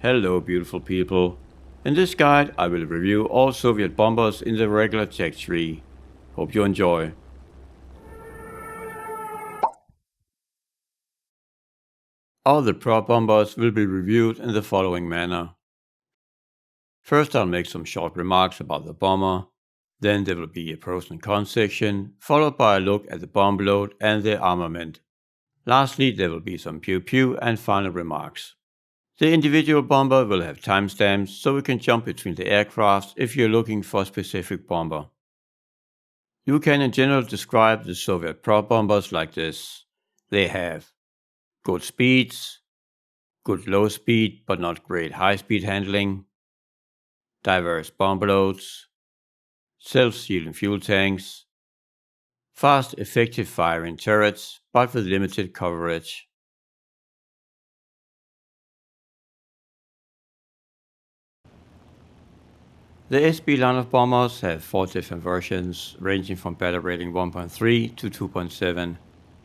Hello beautiful people. In this guide I will review all Soviet bombers in the regular tech tree. Hope you enjoy. All the prop bombers will be reviewed in the following manner. First I'll make some short remarks about the bomber, then there will be a pros and cons section, followed by a look at the bomb load and the armament. Lastly there will be some pew pew and final remarks. The individual bomber will have timestamps so we can jump between the aircrafts if you're looking for a specific bomber. You can in general describe the Soviet prop bombers like this. They have good speeds, good low speed but not great high speed handling, diverse bomb loads, self-sealing fuel tanks, fast effective firing turrets but with limited coverage. The SB line of bombers have 4 different versions ranging from battle rating 1.3 to 2.7.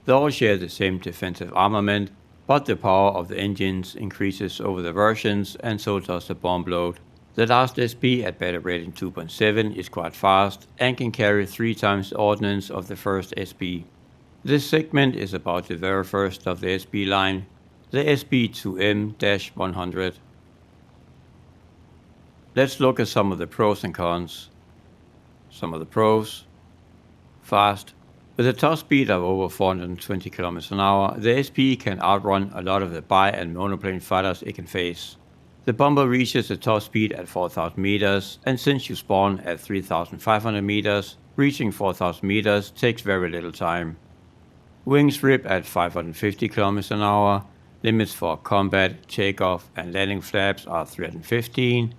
They all share the same defensive armament, but the power of the engines increases over the versions and so does the bomb load. The last SB at battle rating 2.7 is quite fast and can carry 3 times the ordnance of the first SB. This segment is about the very first of the SB line, the SB2M-100. Let's look at some of the pros and cons. Some of the pros. Fast. With a top speed of over 420 km an hour, the SP can outrun a lot of the bi- and monoplane fighters it can face. The bomber reaches a top speed at 4,000 meters, and since you spawn at 3,500 meters, reaching 4,000 meters takes very little time. Wings rip at 550 km an hour, limits for combat, takeoff and landing flaps are 315,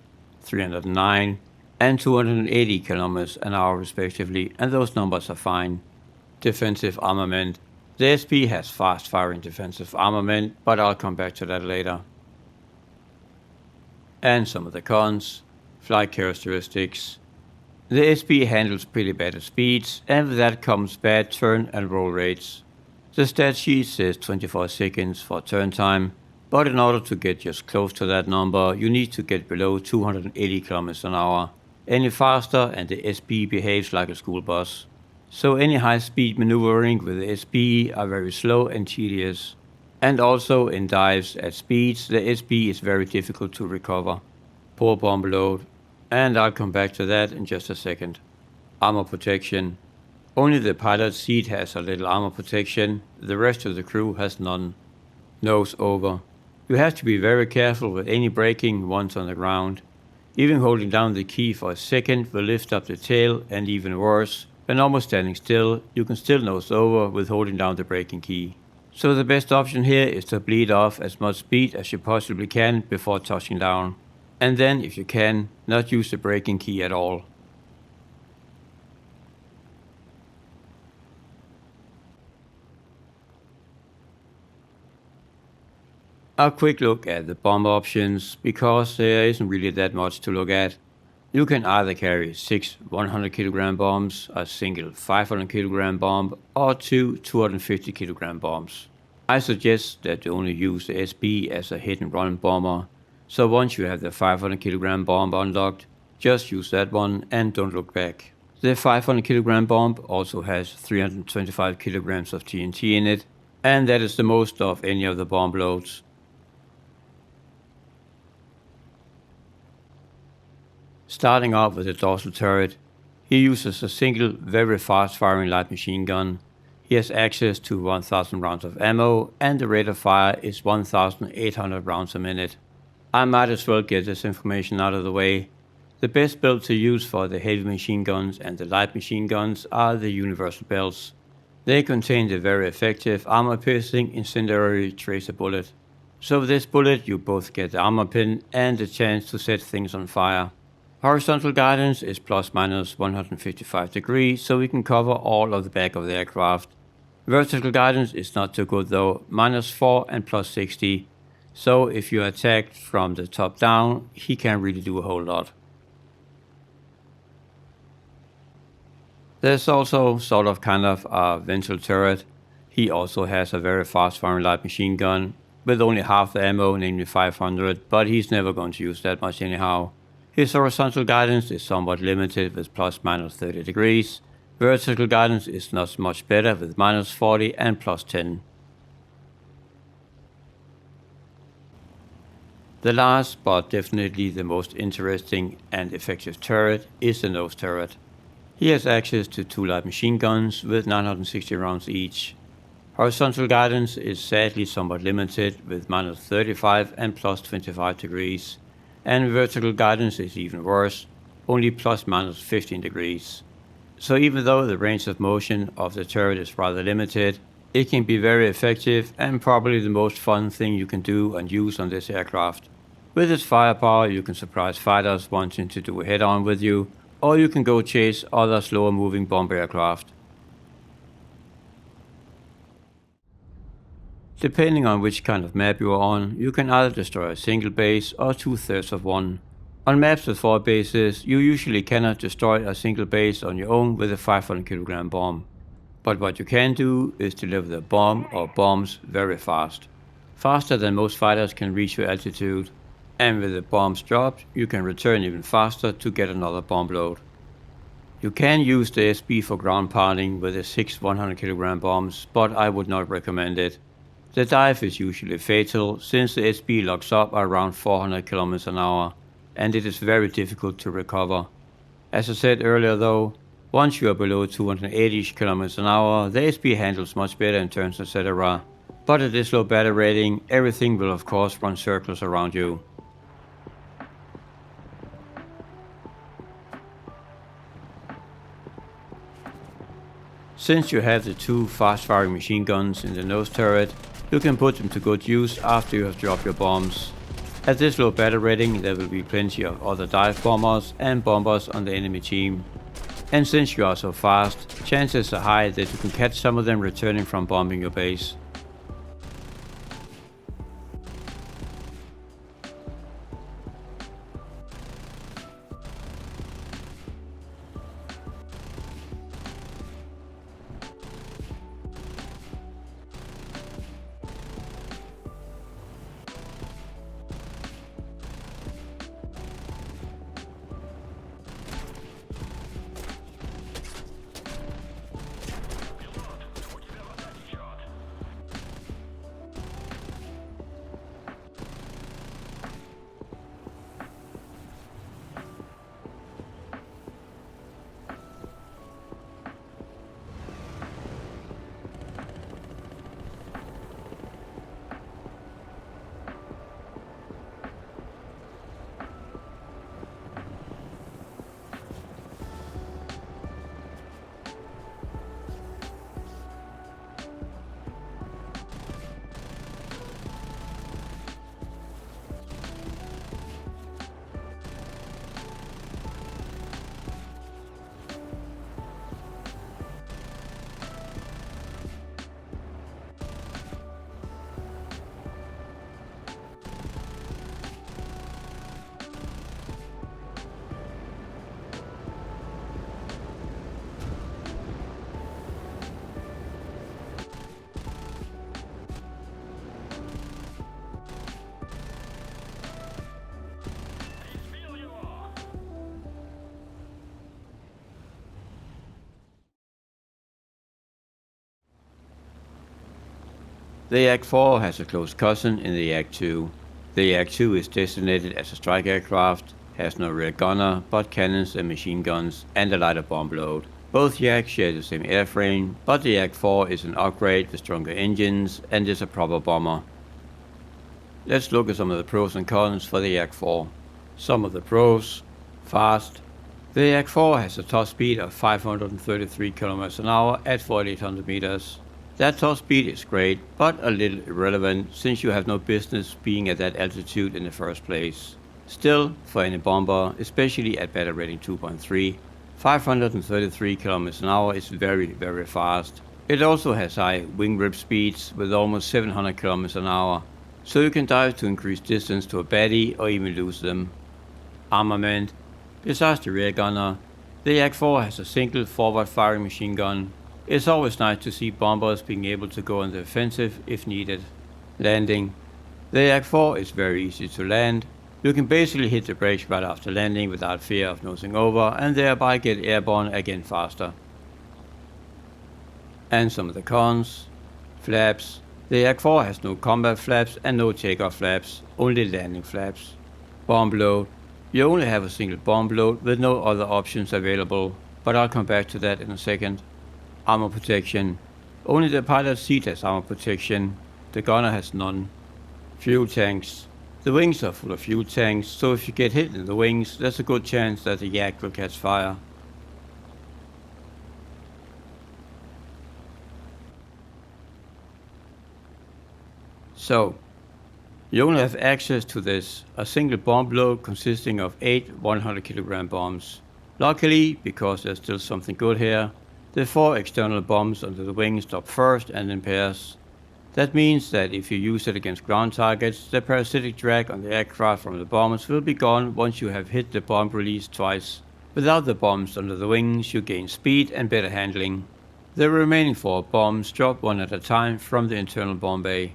309 and 280 km an hour respectively, and those numbers are fine. Defensive armament. The SP has fast firing defensive armament, but I'll come back to that later. And some of the cons. Flight characteristics. The SP handles pretty bad at speeds, and with that comes bad turn and roll rates. The stat sheet says 24 seconds for turn time, but in order to get just close to that number, you need to get below 280 km an hour. Any faster and the SP behaves like a school bus. So any high-speed maneuvering with the SP are very slow and tedious. And also in dives at speeds, the SP is very difficult to recover. Poor bomb load. And I'll come back to that in just a second. Armor protection. Only the pilot's seat has a little armor protection, the rest of the crew has none. Nose over. You have to be very careful with any braking once on the ground. Even holding down the key for a second will lift up the tail, and even worse, when almost standing still, you can still nose over with holding down the braking key. So the best option here is to bleed off as much speed as you possibly can before touching down. And then, if you can, not use the braking key at all. A quick look at the bomb options, because there isn't really that much to look at. You can either carry 6 100 kg bombs, a single 500 kg bomb, or 2 250 kg bombs. I suggest that you only use the SB as a hit and run bomber, so once you have the 500 kg bomb unlocked, just use that one and don't look back. The 500 kg bomb also has 325 kg of TNT in it, and that is the most of any of the bomb loads. Starting off with the dorsal turret, he uses a single very fast firing light machine gun. He has access to 1000 rounds of ammo and the rate of fire is 1800 rounds a minute. I might as well get this information out of the way. The best build to use for the heavy machine guns and the light machine guns are the universal belts. They contain the very effective armor-piercing incendiary tracer bullet. So with this bullet you both get the armor pin and the chance to set things on fire. Horizontal guidance is plus minus 155 degrees, so we can cover all of the back of the aircraft. Vertical guidance is not too good though, minus 4 and plus 60, so if you are attacked from the top down, he can't really do a whole lot. There's also sort of kind of a ventral turret. He also has a very fast firing light machine gun, with only half the ammo, namely 500, but he's never going to use that much anyhow. His horizontal guidance is somewhat limited with plus minus 30 degrees. Vertical guidance is not much better with minus 40 and plus 10. The last, but definitely the most interesting and effective turret is the nose turret. He has access to 2 light machine guns with 960 rounds each. Horizontal guidance is sadly somewhat limited with minus 35 and plus 25 degrees, and vertical guidance is even worse, only plus minus 15 degrees. So even though the range of motion of the turret is rather limited, it can be very effective and probably the most fun thing you can do and use on this aircraft. With its firepower, you can surprise fighters wanting to do a head-on with you, or you can go chase other slower moving bomber aircraft. Depending on which kind of map you are on, you can either destroy a single base or 2/3 of one. On maps with 4 bases, you usually cannot destroy a single base on your own with a 500 kg bomb. But what you can do is deliver the bomb or bombs very fast. Faster than most fighters can reach your altitude. And with the bombs dropped, you can return even faster to get another bomb load. You can use the SB for ground pounding with the 6 100 kg bombs, but I would not recommend it. The dive is usually fatal since the SB locks up around 400 km an hour, and it is very difficult to recover. As I said earlier though, once you are below 280 km an hour, the SB handles much better in turns etc. But at this low battle rating, everything will of course run circles around you. Since you have the 2 fast-firing machine guns in the nose turret, you can put them to good use after you have dropped your bombs. At this low battle rating, there will be plenty of other dive bombers and bombers on the enemy team. And since you are so fast, chances are high that you can catch some of them returning from bombing your base. The Yak-4 has a close cousin in the Yak-2. The Yak-2 is designated as a strike aircraft, has no rear gunner, but cannons and machine guns, and a lighter bomb load. Both Yaks share the same airframe, but the Yak-4 is an upgrade with stronger engines and is a proper bomber. Let's look at some of the pros and cons for the Yak-4. Some of the pros: fast. The Yak-4 has a top speed of 533 km an hour at 4800 meters. That top speed is great, but a little irrelevant since you have no business being at that altitude in the first place. Still, for any bomber, especially at battle rating 2.3, 533 km an hour is very fast. It also has high wing rip speeds with almost 700 km an hour, so you can dive to increase distance to a baddie or even lose them. Armament. Besides the rear gunner, the Yak-4 has a single forward firing machine gun. It's always nice to see bombers being able to go on the offensive if needed. Landing. The Yak-4 is very easy to land. You can basically hit the brakes right after landing without fear of nosing over and thereby get airborne again faster. And some of the cons. Flaps. The Yak-4 has no combat flaps and no takeoff flaps, only landing flaps. Bomb load. You only have a single bomb load with no other options available, but I'll come back to that in a second. Armor protection. Only the pilot's seat has armor protection, the gunner has none. Fuel tanks. The wings are full of fuel tanks, so if you get hit in the wings, there's a good chance that the Yak will catch fire. So, you only have access to this, a single bomb load consisting of 8 100 kilogram bombs. Luckily, because there's still something good here, the 4 external bombs under the wings stop first and in pairs. That means that if you use it against ground targets, the parasitic drag on the aircraft from the bombs will be gone once you have hit the bomb release twice. Without the bombs under the wings, you gain speed and better handling. The remaining 4 bombs drop one at a time from the internal bomb bay.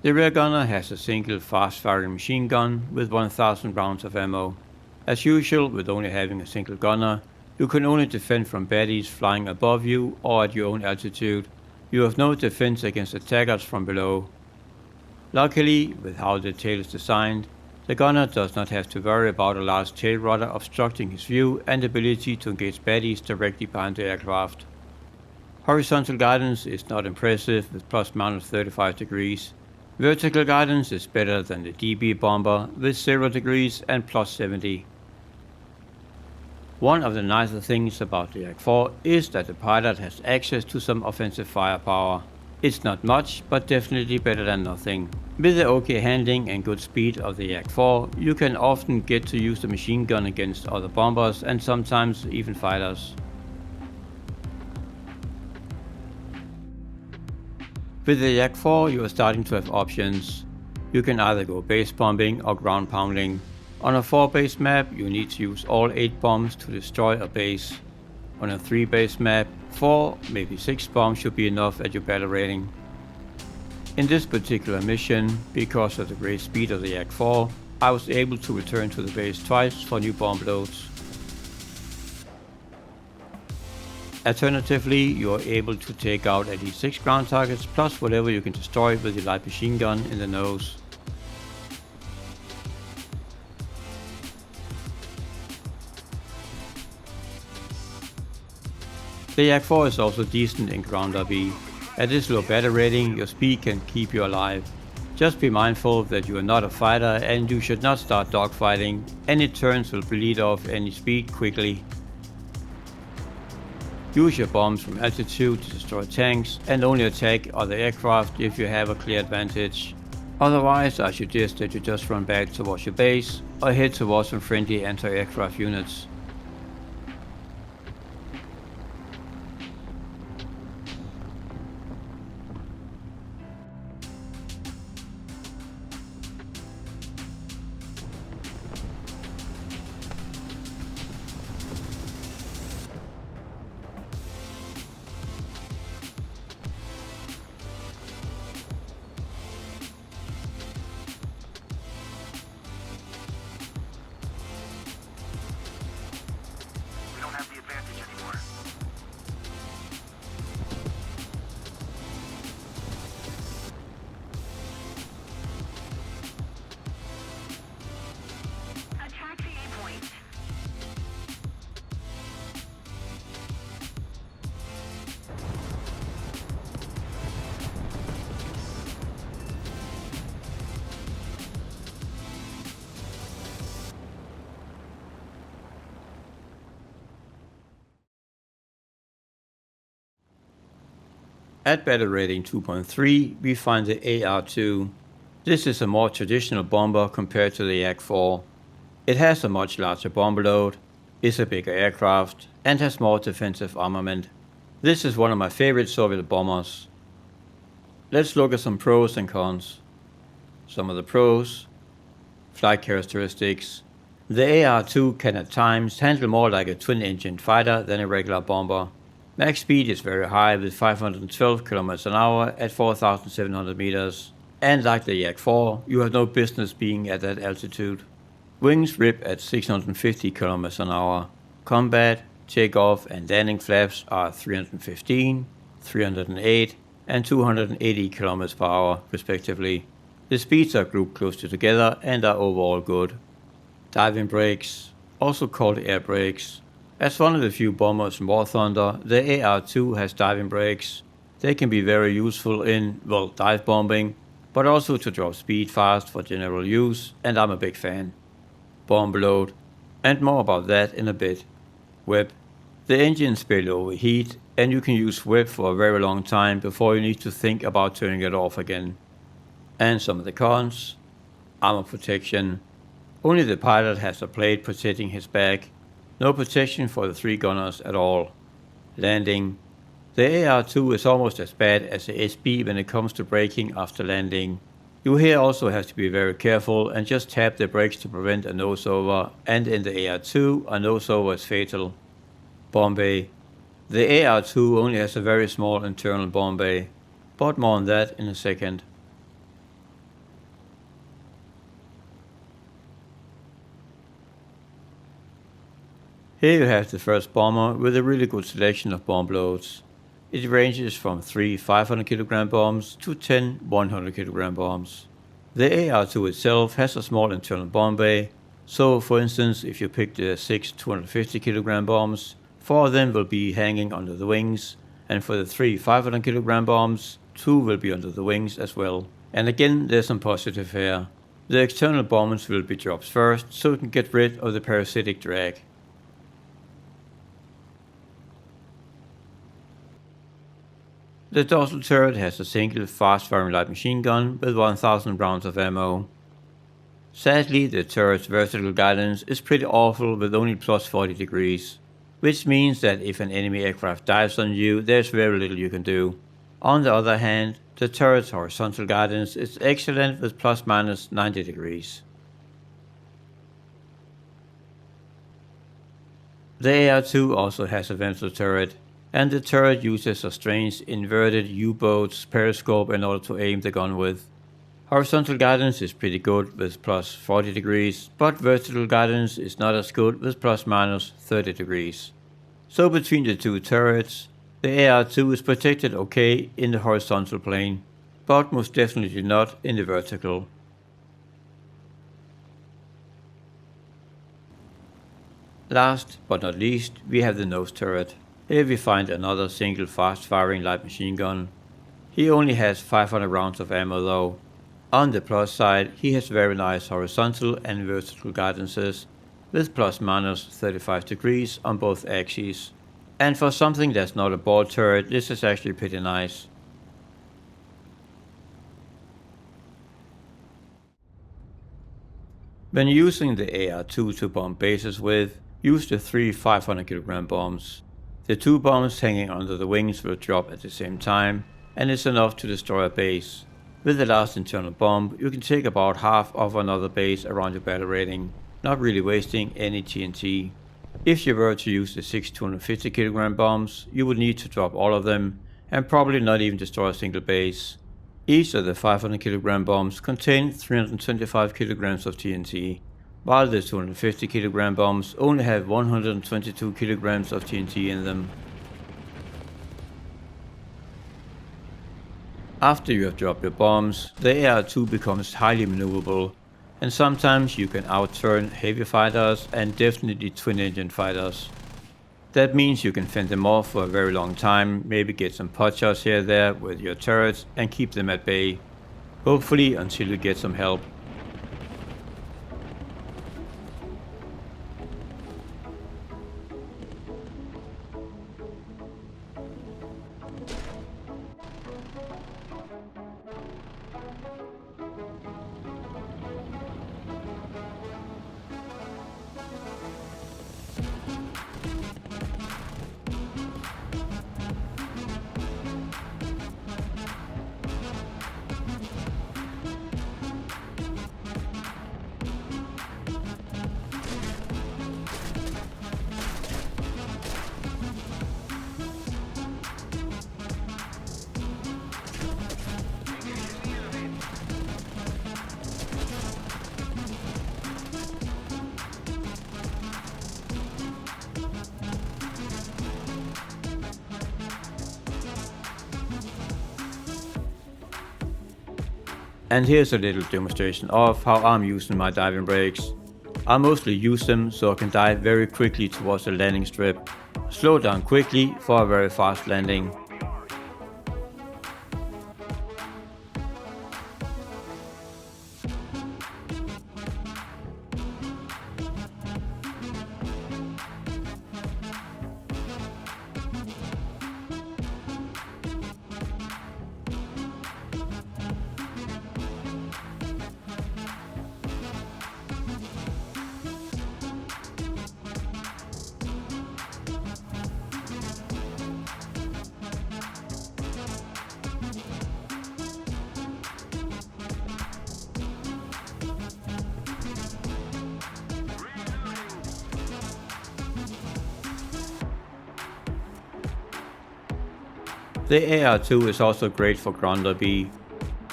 The rear gunner has a single fast-firing machine gun with 1000 rounds of ammo. As usual, with only having a single gunner, you can only defend from baddies flying above you or at your own altitude. You have no defense against attackers from below. Luckily, with how the tail is designed, the gunner does not have to worry about a large tail rudder obstructing his view and ability to engage baddies directly behind the aircraft. Horizontal guidance is not impressive with plus-minus 35 degrees. Vertical guidance is better than the DB bomber with 0 degrees and plus 70. One of the nicer things about the Yak-4 is that the pilot has access to some offensive firepower. It's not much, but definitely better than nothing. With the okay handling and good speed of the Yak-4, you can often get to use the machine gun against other bombers and sometimes even fighters. With the Yak-4 you are starting to have options. You can either go base bombing or ground pounding. On a 4 base map you need to use all 8 bombs to destroy a base. On a 3 base map, 4, maybe 6 bombs should be enough at your battle rating. In this particular mission, because of the great speed of the Yak-4, I was able to return to the base twice for new bomb loads. Alternatively, you are able to take out at least 6 ground targets plus whatever you can destroy with your light machine gun in the nose. The Yak-4 is also decent in ground RB. At this low battle rating, your speed can keep you alive. Just be mindful that you are not a fighter and you should not start dogfighting. Any turns will bleed off any speed quickly. Use your bombs from altitude to destroy tanks and only attack other aircraft if you have a clear advantage. Otherwise, I suggest that you just run back towards your base or head towards some friendly anti-aircraft units. At battle rating 2.3, we find the AR-2. This is a more traditional bomber compared to the Yak-4. It has a much larger bomb load, is a bigger aircraft, and has more defensive armament. This is one of my favorite Soviet bombers. Let's look at some pros and cons. Some of the pros. Flight characteristics. The AR-2 can at times handle more like a twin-engined fighter than a regular bomber. Max speed is very high with 512 km an hour at 4,700 meters, and like the Yak 4, you have no business being at that altitude. Wings rip at 650 km an hour. Combat, takeoff, and landing flaps are 315, 308, and 280 km per hour, respectively. The speeds are grouped closely together and are overall good. Diving brakes, also called air brakes. As one of the few bombers in War Thunder, the AR-2 has diving brakes. They can be very useful in, dive bombing, but also to drop speed fast for general use, and I'm a big fan. Bomb load, and more about that in a bit. Web. The engines barely overheat, and you can use web for a very long time before you need to think about turning it off again. And some of the cons. Armor protection. Only the pilot has a plate protecting his back. No protection for the 3 gunners at all. Landing. The AR-2 is almost as bad as the SB when it comes to braking after landing. You here also have to be very careful and just tap the brakes to prevent a nose-over, and in the AR-2 a nose-over is fatal. Bomb bay. The AR-2 only has a very small internal bomb bay, but more on that in a second. Here you have the first bomber with a really good selection of bomb loads. It ranges from 3 500 kg bombs to 10 100 kg bombs. The AR-2 itself has a small internal bomb bay, so for instance if you pick the 6 250 kg bombs, 4 of them will be hanging under the wings, and for the 3 500 kg bombs, 2 will be under the wings as well. And again there's some positive here. The external bombs will be dropped first so you can get rid of the parasitic drag. The dorsal turret has a single fast-firing light machine gun with 1000 rounds of ammo. Sadly, the turret's vertical guidance is pretty awful with only plus 40 degrees, which means that if an enemy aircraft dives on you, there's very little you can do. On the other hand, the turret's horizontal guidance is excellent with plus minus 90 degrees. The AR-2 also has a ventral turret, and the turret uses a strange inverted U-boat's periscope in order to aim the gun with. Horizontal guidance is pretty good with plus 40 degrees, but vertical guidance is not as good with plus minus 30 degrees. So between the two turrets, the AR-2 is protected okay in the horizontal plane, but most definitely not in the vertical. Last but not least, we have the nose turret. Here we find another single fast-firing light machine gun. He only has 500 rounds of ammo though. On the plus side, he has very nice horizontal and vertical guidances, with plus minus 35 degrees on both axes. And for something that's not a ball turret, this is actually pretty nice. When using the AR-2 to bomb bases with, use the 3 500 kg bombs. The 2 bombs hanging under the wings will drop at the same time, and it's enough to destroy a base. With the last internal bomb, you can take about half of another base around your battle rating, not really wasting any TNT. If you were to use the 6 250 kg bombs, you would need to drop all of them, and probably not even destroy a single base. Each of the 500 kg bombs contain 325 kg of TNT, while the 250 kg bombs only have 122 kg of TNT in them. After you have dropped your bombs, the AR-2 becomes highly maneuverable, and sometimes you can outturn heavy fighters and definitely twin-engine fighters. That means you can fend them off for a very long time, maybe get some pot shots here and there with your turrets and keep them at bay. Hopefully until you get some help. And here's a little demonstration of how I'm using my diving brakes. I mostly use them so I can dive very quickly towards the landing strip, slow down quickly for a very fast landing. The AR2 is also great for ground B.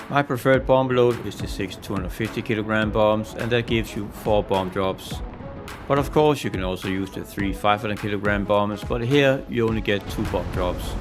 My preferred bomb load is the 6 250 kg bombs, and that gives you 4 bomb drops. But of course you can also use the 3 500 kg bombs, but here you only get 2 bomb drops.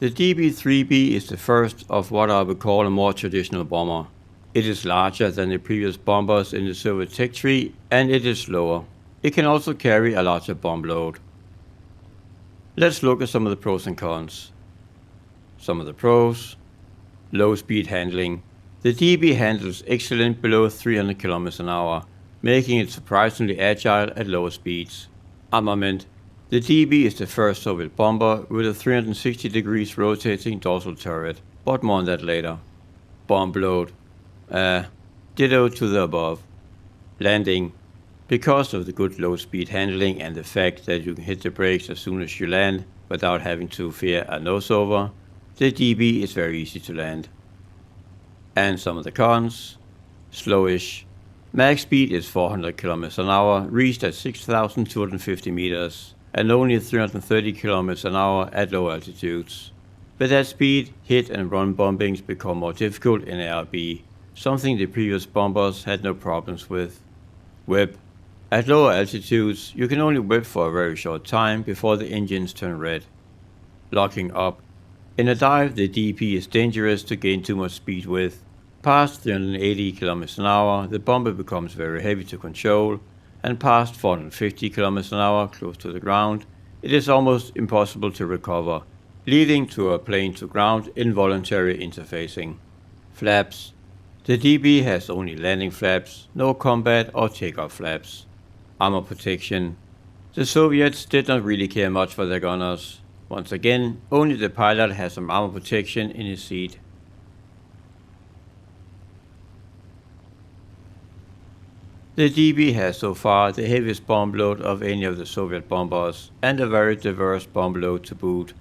The DB3B is the first of what I would call a more traditional bomber. It is larger than the previous bombers in the Soviet tech tree, and it is slower. It can also carry a larger bomb load. Let's look at some of the pros and cons. Some of the pros: low speed handling. The DB handles excellent below 300 km an hour, making it surprisingly agile at lower speeds. Armament. The DB is the first Soviet bomber with a 360 degrees rotating dorsal turret, but more on that later. Bomb load. Ditto to the above. Landing. Because of the good low speed handling and the fact that you can hit the brakes as soon as you land without having to fear a nose-over, the DB is very easy to land. And some of the cons: slowish. Max speed is 400 km an hour, reached at 6,250 meters, and only 330 km an hour at low altitudes. With that speed, hit and run bombings become more difficult in ARB, something the previous bombers had no problems with. Whip. At lower altitudes, you can only whip for a very short time before the engines turn red. Locking up. In a dive, the DP is dangerous to gain too much speed with. Past 380 km an hour, the bomber becomes very heavy to control, and past 450 km an hour close to the ground, it is almost impossible to recover, leading to a plane-to-ground involuntary interfacing. Flaps. The DB has only landing flaps, no combat or takeoff flaps. Armor protection. The Soviets did not really care much for their gunners. Once again, only the pilot has some armor protection in his seat. The DB has so far the heaviest bomb load of any of the Soviet bombers, and a very diverse bomb load to boot.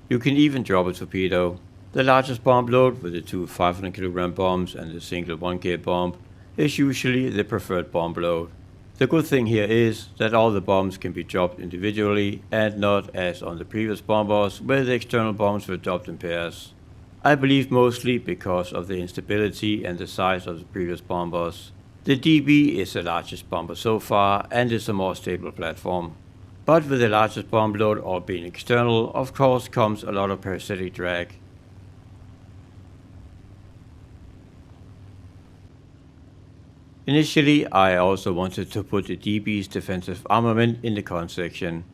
You can even drop a torpedo. The largest bomb load, with the 2 500 kg bombs and the single 1K bomb, is usually the preferred bomb load. The good thing here is that all the bombs can be dropped individually and not as on the previous bombers where the external bombs were dropped in pairs. I believe mostly because of the instability and the size of the previous bombers. The DB is the largest bomber so far and is a more stable platform. But with the largest bomb load all being external, of course comes a lot of parasitic drag. Initially, I also wanted to put the DB's defensive armament in the con section.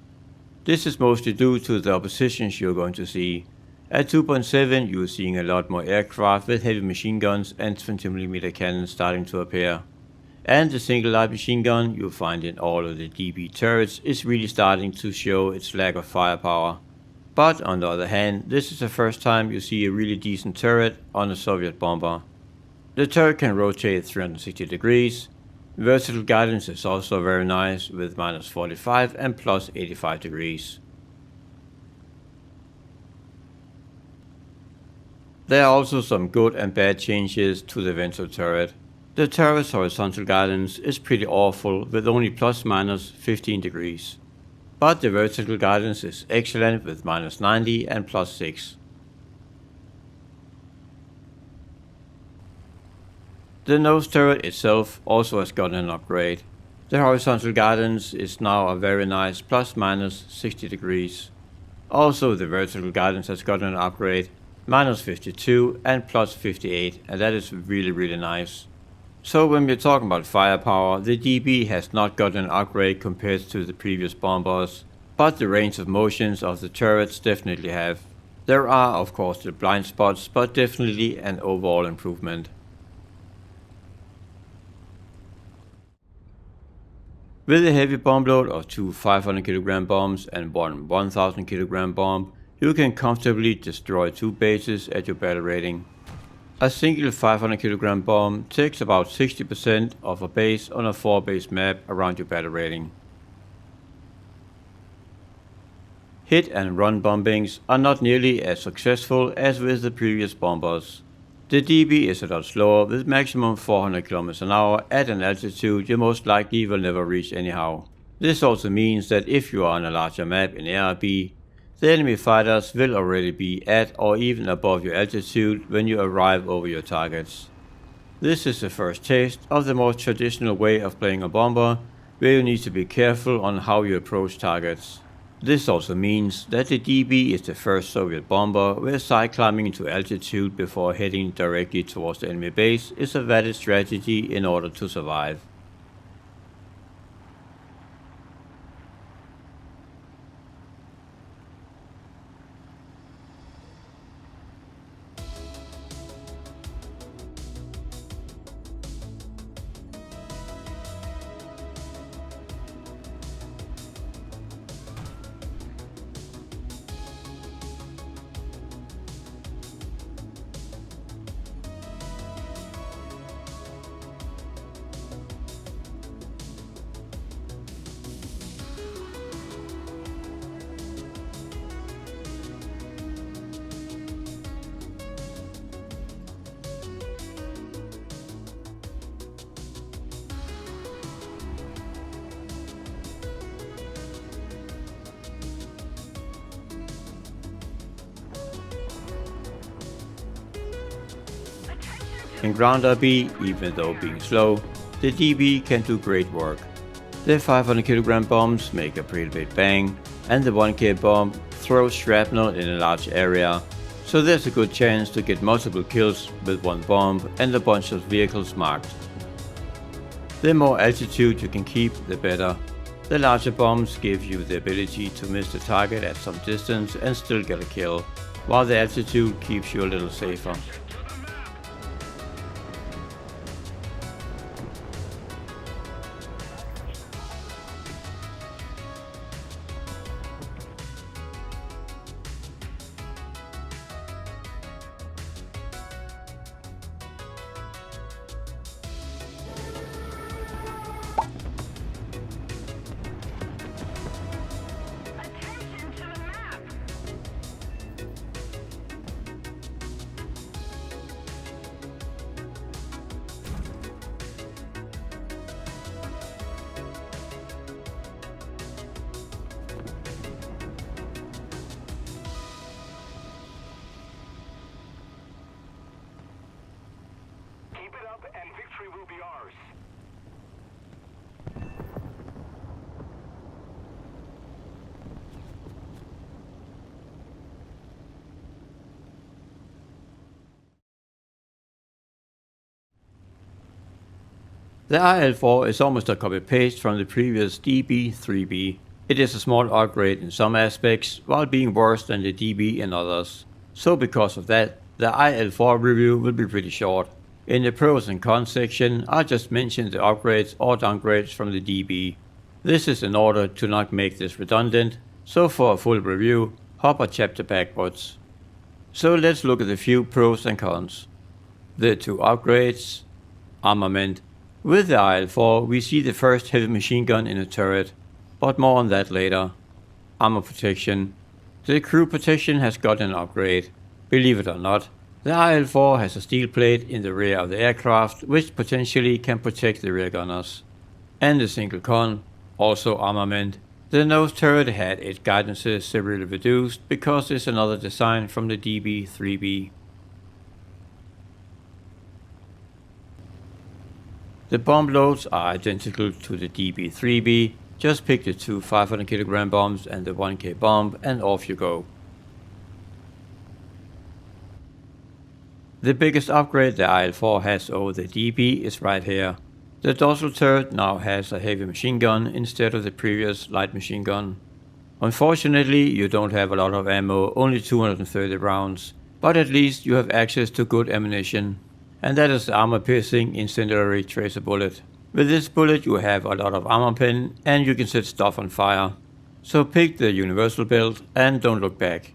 This is mostly due to the oppositions you're going to see. At 2.7 you're seeing a lot more aircraft with heavy machine guns and 20mm cannons starting to appear. And the single light machine gun you'll find in all of the DB turrets is really starting to show its lack of firepower. But on the other hand, this is the first time you see a really decent turret on a Soviet bomber. The turret can rotate 360 degrees, Vertical guidance is also very nice with minus 45 and plus 85 degrees. There are also some good and bad changes to the ventral turret. The turret's horizontal guidance is pretty awful with only plus minus 15 degrees. But the vertical guidance is excellent with minus 90 and plus 6. The nose turret itself also has gotten an upgrade. The horizontal guidance is now a very nice plus minus 60 degrees. Also the vertical guidance has gotten an upgrade, minus 52 and plus 58, and that is really nice. So when we're talking about firepower, the DB has not gotten an upgrade compared to the previous bombers, but the range of motions of the turrets definitely have. There are of course the blind spots, but definitely an overall improvement. With a heavy bomb load of 2 500 kg bombs and one 1000 kg bomb, you can comfortably destroy 2 bases at your battle rating. A single 500 kg bomb takes about 60% of a base on a 4 base map around your battle rating. Hit and run bombings are not nearly as successful as with the previous bombers. The DB is a lot slower with maximum 400 km an hour at an altitude you most likely will never reach anyhow. This also means that if you are on a larger map in ARB, the enemy fighters will already be at or even above your altitude when you arrive over your targets. This is the first taste of the more traditional way of playing a bomber, where you need to be careful on how you approach targets. This also means that the DB is the first Soviet bomber where side climbing to altitude before heading directly towards the enemy base is a valid strategy in order to survive. In ground RB, even though being slow, the DB can do great work. The 500 kg bombs make a pretty big bang, and the 1K bomb throws shrapnel in a large area, so there's a good chance to get multiple kills with one bomb and a bunch of vehicles marked. The more altitude you can keep, the better. The larger bombs give you the ability to miss the target at some distance and still get a kill, while the altitude keeps you a little safer. And victory will be ours. The IL-4 is almost a copy-paste from the previous DB-3B. It is a small upgrade in some aspects, while being worse than the DB in others. So because of that, the IL-4 review will be pretty short. In the pros and cons section, I'll just mention the upgrades or downgrades from the DB. This is in order to not make this redundant, so for a full review, hop a chapter backwards. So let's look at a few pros and cons. The two upgrades. Armament. With the IL-4 we see the first heavy machine gun in a turret, but more on that later. Armor protection. The crew protection has gotten an upgrade. Believe it or not, the IL-4 has a steel plate in the rear of the aircraft which potentially can protect the rear gunners. And the single con, also armament. The nose turret had its guidances severely reduced because it's another design from the DB-3B. The bomb loads are identical to the DB-3B, just pick the two 500 kg bombs and the 1K bomb and off you go. The biggest upgrade the IL-4 has over the DB is right here. The dorsal turret now has a heavy machine gun instead of the previous light machine gun. Unfortunately, you don't have a lot of ammo, only 230 rounds, but at least you have access to good ammunition. And that is the armor-piercing incendiary tracer bullet. With this bullet you have a lot of armor pen and you can set stuff on fire. So pick the universal build and don't look back.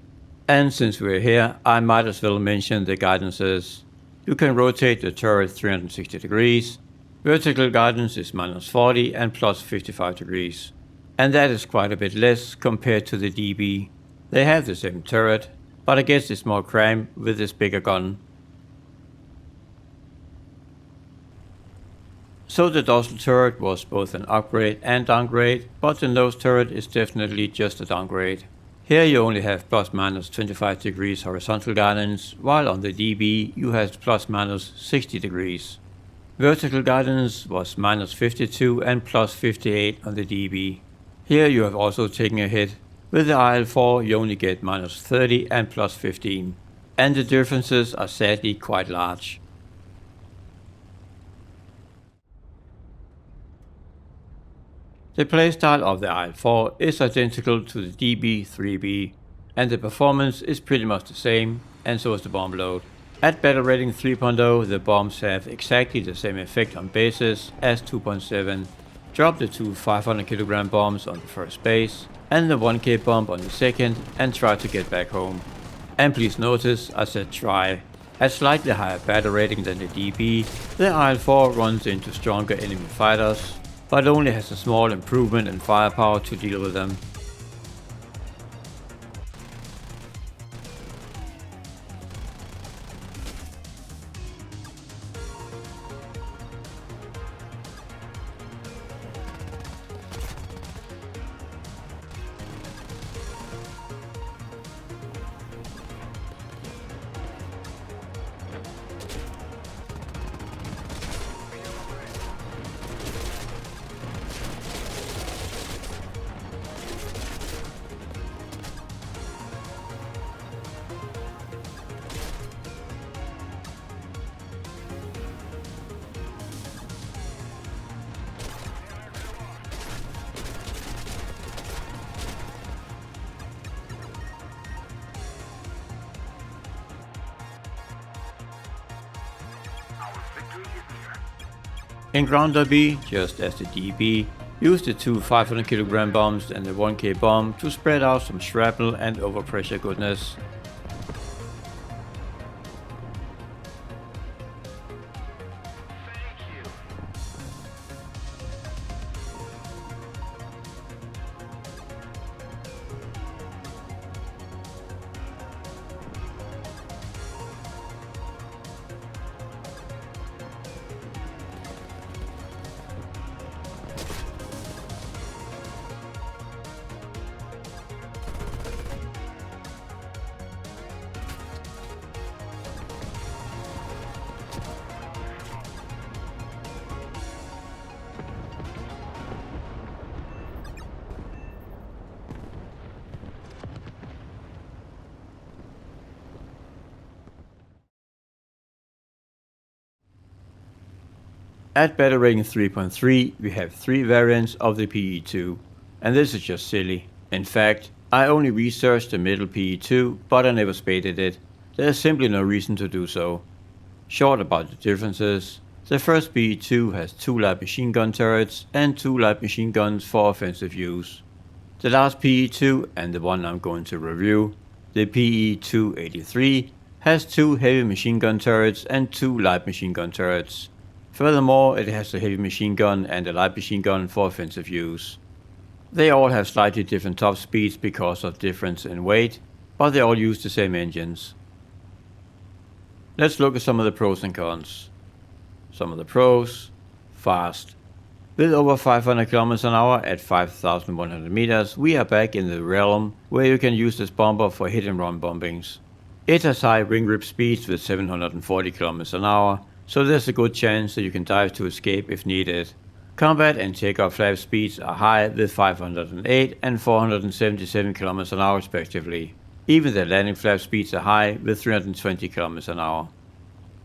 And since we're here, I might as well mention the guidances. You can rotate the turret 360 degrees. Vertical guidance is -40 and +55 degrees. And that is quite a bit less compared to the DB. They have the same turret, but I guess it's more cramped with this bigger gun. So the dorsal turret was both an upgrade and downgrade, but the nose turret is definitely just a downgrade. Here you only have ±25 degrees horizontal guidance, while on the DB you have ±60 degrees. Vertical guidance was -52 and +58 on the DB. Here you have also taken a hit. With the IL-4 you only get -30 and +15. And the differences are sadly quite large. The playstyle of the IL-4 is identical to the DB-3B, and the performance is pretty much the same, and so is the bomb load. At battle rating 3.0 the bombs have exactly the same effect on bases as 2.7. Drop the two 500 kg bombs on the first base, and the 1K bomb on the second, and try to get back home. And please notice I said try. At slightly higher battle rating than the DB, the IL-4 runs into stronger enemy fighters, but only has a small improvement in firepower to deal with them. In ground derby, just as the DB, use the two 500 kg bombs and the 1K bomb to spread out some shrapnel and overpressure goodness. At battle rating 3.3 we have 3 variants of the PE2, and this is just silly. In fact, I only researched the middle PE2, but I never spaded it. There is simply no reason to do so. Short about the differences, the first PE2 has 2 light machine gun turrets and 2 light machine guns for offensive use. The last PE2 and the one I'm going to review, the PE283, has 2 heavy machine gun turrets and 2 light machine gun turrets. Furthermore, it has a heavy machine gun and a light machine gun for offensive use. They all have slightly different top speeds because of difference in weight, but they all use the same engines. Let's look at some of the pros and cons. Some of the pros: fast. With over 500 km an hour at 5,100 meters, we are back in the realm where you can use this bomber for hit and run bombings. It has high wing rip speeds with 740 km an hour, so there's a good chance that you can dive to escape if needed. Combat and takeoff flap speeds are high with 508 and 477 km an hour respectively. Even the landing flap speeds are high with 320 km an hour.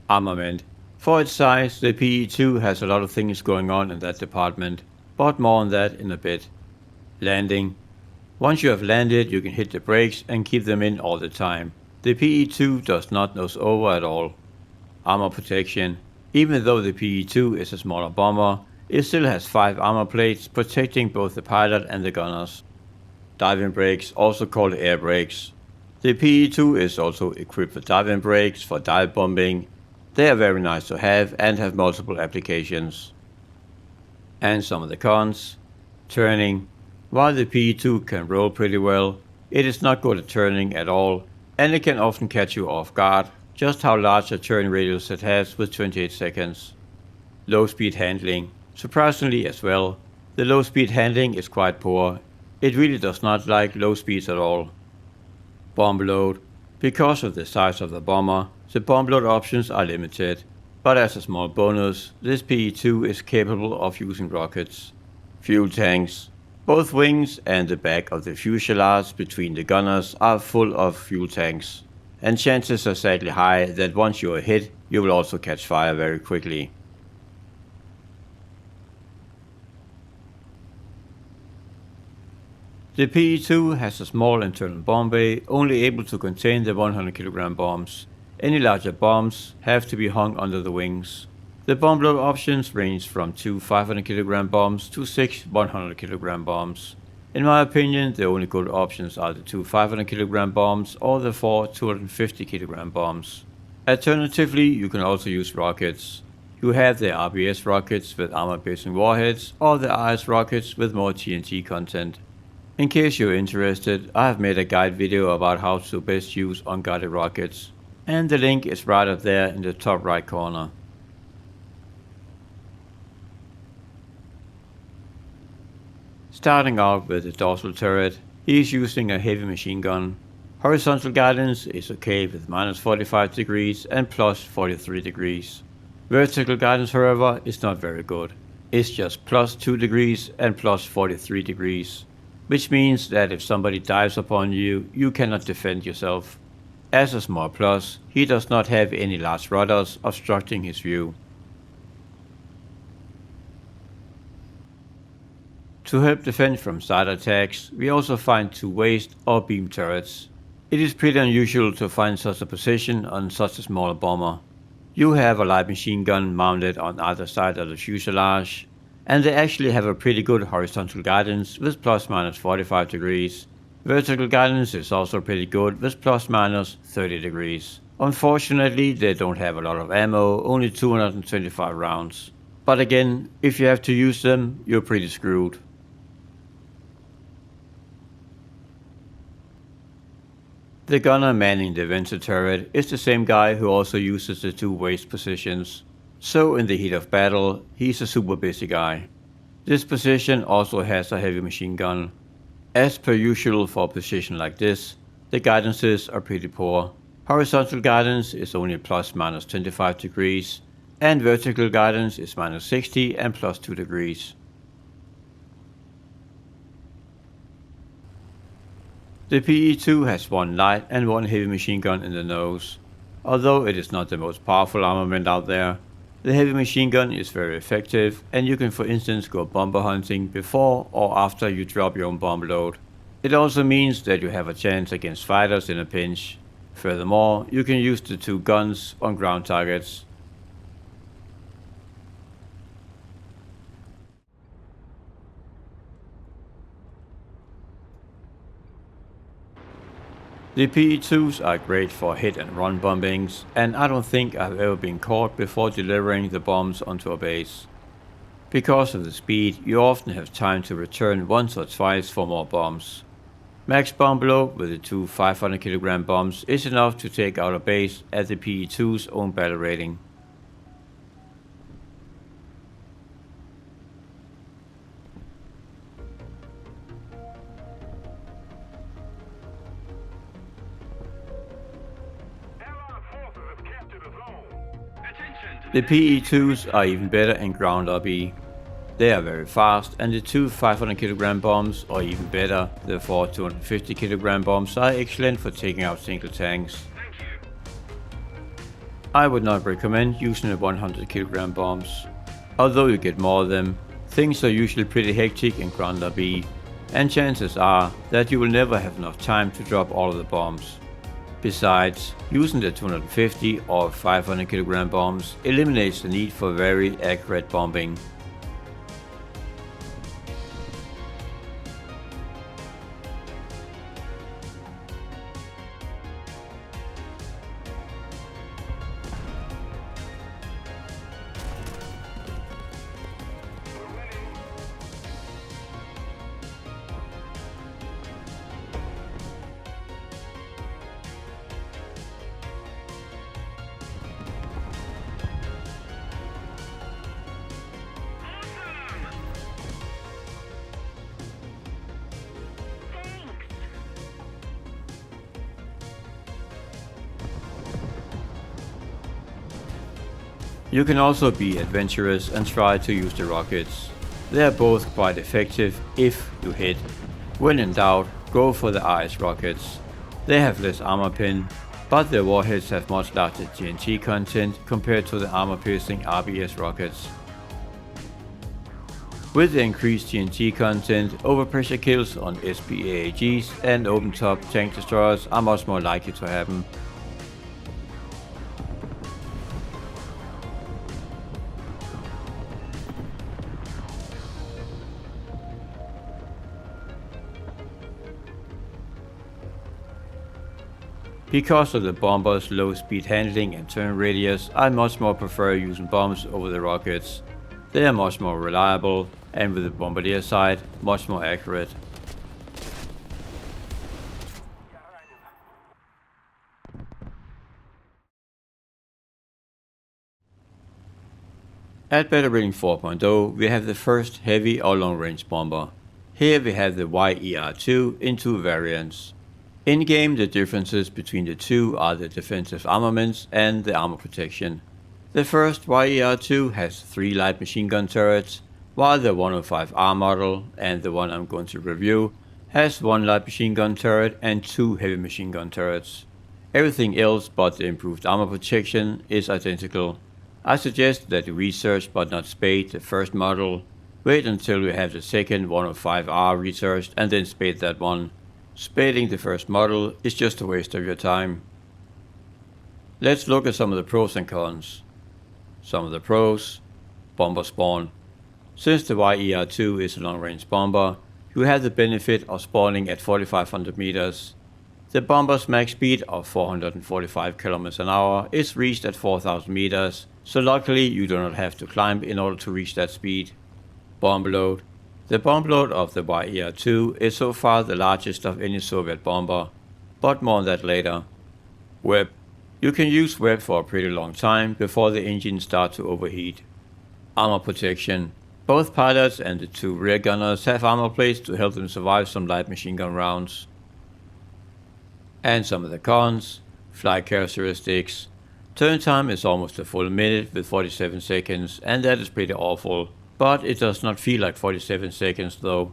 Armament. For its size, the PE-2 has a lot of things going on in that department, but more on that in a bit. Landing. Once you have landed, you can hit the brakes and keep them in all the time. The PE-2 does not nose over at all. Armor protection. Even though the PE-2 is a smaller bomber, it still has 5 armor plates protecting both the pilot and the gunners. Diving brakes, also called air brakes. The PE-2 is also equipped with diving brakes for dive bombing. They are very nice to have and have multiple applications. And some of the cons. Turning. While the PE-2 can roll pretty well, it is not good at turning at all, and it can often catch you off guard, just how large a turn radius it has with 28 seconds. Low speed handling. Surprisingly as well, the low speed handling is quite poor. It really does not like low speeds at all. Bomb load. Because of the size of the bomber, the bomb load options are limited, but as a small bonus, this PE-2 is capable of using rockets. Fuel tanks. Both wings and the back of the fuselage between the gunners are full of fuel tanks, and chances are sadly high that once you are hit, you will also catch fire very quickly. The PE-2 has a small internal bomb bay, only able to contain the 100 kg bombs. Any larger bombs have to be hung under the wings. The bomb load options range from 2 500 kg bombs to 6 100 kg bombs. In my opinion, the only good options are the 2 500 kg bombs or the 4 250 kg bombs. Alternatively, you can also use rockets. You have the RBS rockets with armor-piercing warheads or the RS rockets with more TNT content. In case you're interested, I have made a guide video about how to best use unguarded rockets, and the link is right up there in the top right corner. Starting out with the dorsal turret, he is using a heavy machine gun. Horizontal guidance is okay with minus 45 degrees and plus 43 degrees. Vertical guidance, however, is not very good. It's just plus 2 degrees and plus 43 degrees. Which means that if somebody dives upon you, you cannot defend yourself. As a small plus, he does not have any large rudders obstructing his view. To help defend from side attacks, we also find 2 waist or beam turrets. It is pretty unusual to find such a position on such a small bomber. You have a light machine gun mounted on either side of the fuselage, and they actually have a pretty good horizontal guidance with plus minus 45 degrees. Vertical guidance is also pretty good with plus minus 30 degrees. Unfortunately, they don't have a lot of ammo, only 225 rounds. But again, if you have to use them, you're pretty screwed. The gunner manning the venter turret is the same guy who also uses the 2 waist positions. So in the heat of battle, he's a super busy guy. This position also has a heavy machine gun. As per usual for a position like this, the guidances are pretty poor. Horizontal guidance is only plus minus 25 degrees, and vertical guidance is minus 60 and plus 2 degrees. The PE-2 has 1 light and 1 heavy machine gun in the nose. Although it is not the most powerful armament out there, the heavy machine gun is very effective, and you can for instance go bomber hunting before or after you drop your own bomb load. It also means that you have a chance against fighters in a pinch. Furthermore, you can use the 2 guns on ground targets. The PE2s are great for hit and run bombings, and I don't think I've ever been caught before delivering the bombs onto a base. Because of the speed, you often have time to return once or twice for more bombs. Max bomb load with the two 500 kilogram bombs is enough to take out a base at the PE2's own battle rating. Allied forces have captured a zone. Attention to The PE2s are even better in ground RB. They are very fast, and the two 500 kilogram bombs are even better. The four 250 kilogram bombs are excellent for taking out single tanks. Thank you. I would not recommend using the 100 kilogram bombs. Although you get more of them, things are usually pretty hectic in ground RB, and chances are that you will never have enough time to drop all of the bombs. Besides, using the 250 or 500 kilogram bombs eliminates the need for very accurate bombing. You can also be adventurous and try to use the rockets. They are both quite effective if you hit. When in doubt, go for the IS rockets. They have less armor pin, but their warheads have much larger TNT content compared to the armor-piercing RBS rockets. With the increased TNT content, overpressure kills on SPAAGs and open-top tank destroyers are much more likely to happen. Because of the bomber's low speed handling and turn radius, I much more prefer using bombs over the rockets. They are much more reliable, and with the bombardier side, much more accurate. At Battle Rating 4.0, we have the first heavy or long range bomber. Here we have the YER2 in two variants. In-game, the differences between the two are the defensive armaments and the armor protection. The first YER2 has 3 light machine gun turrets, while the 105R model, and the one I'm going to review, has 1 light machine gun turret and 2 heavy machine gun turrets. Everything else but the improved armor protection is identical. I suggest that you research but not spade the first model. Wait until you have the second 105R researched and then spade that one. Spading the first model is just a waste of your time. Let's look at some of the pros and cons. Some of the pros: bomber spawn. Since the YER2 is a long-range bomber, you have the benefit of spawning at 4500 meters. The bomber's max speed of 445 km an hour is reached at 4000 meters, so luckily you do not have to climb in order to reach that speed. Bomb load. The bomb load of the YER2 is so far the largest of any Soviet bomber, but more on that later. Web. You can use web for a pretty long time before the engines start to overheat. Armor protection. Both pilots and the 2 rear gunners have armor plates to help them survive some light machine gun rounds. And some of the cons. Flight characteristics. Turn time is almost a full minute with 47 seconds, and that is pretty awful. But it does not feel like 47 seconds though.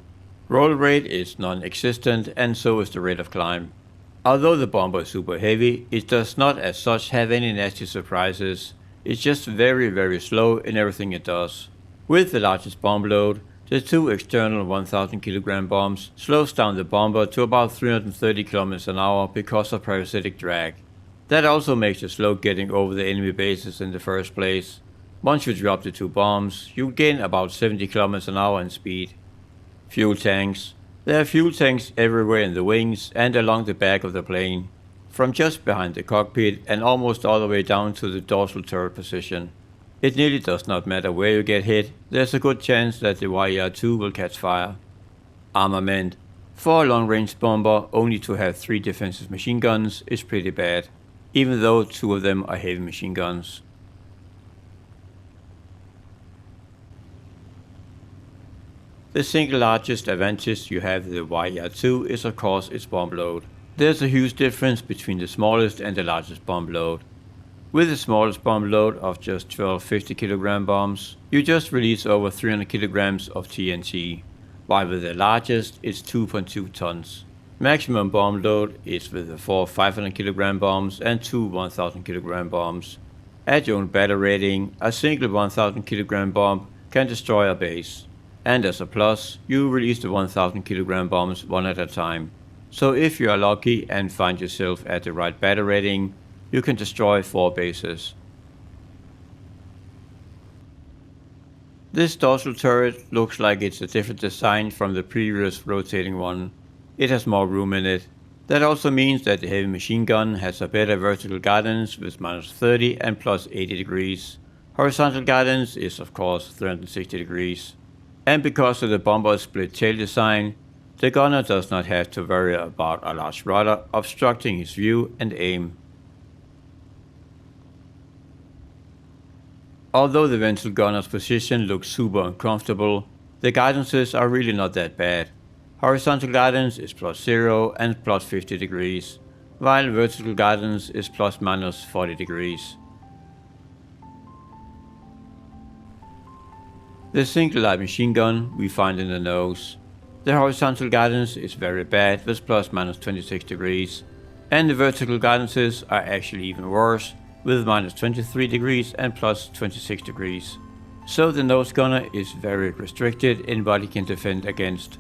Roll rate is non-existent, and so is the rate of climb. Although the bomber is super heavy, it does not as such have any nasty surprises. It's just very slow in everything it does. With the largest bomb load, the 2 external 1000 kilogram bombs slows down the bomber to about 330 km an hour because of parasitic drag. That also makes it slow getting over the enemy bases in the first place. Once you drop the 2 bombs, you gain about 70 km an hour in speed. Fuel tanks. There are fuel tanks everywhere in the wings and along the back of the plane, from just behind the cockpit and almost all the way down to the dorsal turret position. It nearly does not matter where you get hit, there's a good chance that the YER-2 will catch fire. Armament. For a long-range bomber, only to have 3 defensive machine guns is pretty bad, even though 2 of them are heavy machine guns. The single largest advantage you have with the YER-2 is of course its bomb load. There's a huge difference between the smallest and the largest bomb load. With the smallest bomb load of just 12 50 kg bombs, you just release over 300 kg of TNT, while with the largest it's 2.2 tons. Maximum bomb load is with the 4 500 kg bombs and 2 1000 kg bombs. At your own battle rating, a single 1000 kg bomb can destroy a base. And as a plus, you release the 1000 kg bombs one at a time. So if you are lucky and find yourself at the right battle rating, you can destroy 4 bases. This dorsal turret looks like it's a different design from the previous rotating one. It has more room in it. That also means that the heavy machine gun has a better vertical guidance with -30 and +80 degrees. Horizontal guidance is of course 360 degrees. And because of the bomber's split tail design, the gunner does not have to worry about a large rudder obstructing his view and aim. Although the ventral gunner's position looks super uncomfortable, the guidances are really not that bad. Horizontal guidance is +0 and +50 degrees, while vertical guidance is ±40 degrees. The single light machine gun we find in the nose. The horizontal guidance is very bad with ±26 degrees, and the vertical guidances are actually even worse with -23 degrees and +26 degrees. So the nose gunner is very restricted in what he can defend against.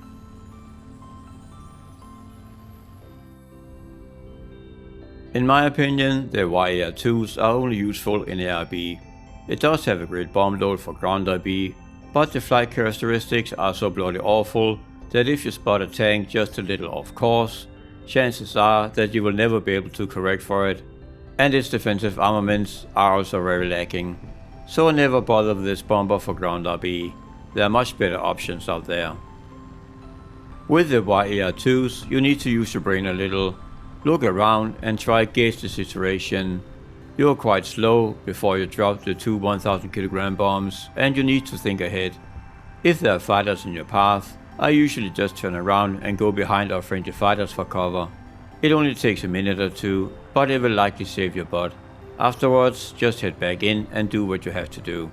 In my opinion, the YER-2s are only useful in ARB. It does have a great bomb load for ground RB, but the flight characteristics are so bloody awful that if you spot a tank just a little off course, chances are that you will never be able to correct for it, and its defensive armaments are also very lacking. So I never bother with this bomber for ground RB, there are much better options out there. With the YER-2s, you need to use your brain a little, look around and try gauge the situation. You are quite slow before you drop the 2 1000 kg bombs, and you need to think ahead. If there are fighters in your path, I usually just turn around and go behind our friendly fighters for cover. It only takes a minute or 2, but it will likely save your butt. Afterwards, just head back in and do what you have to do.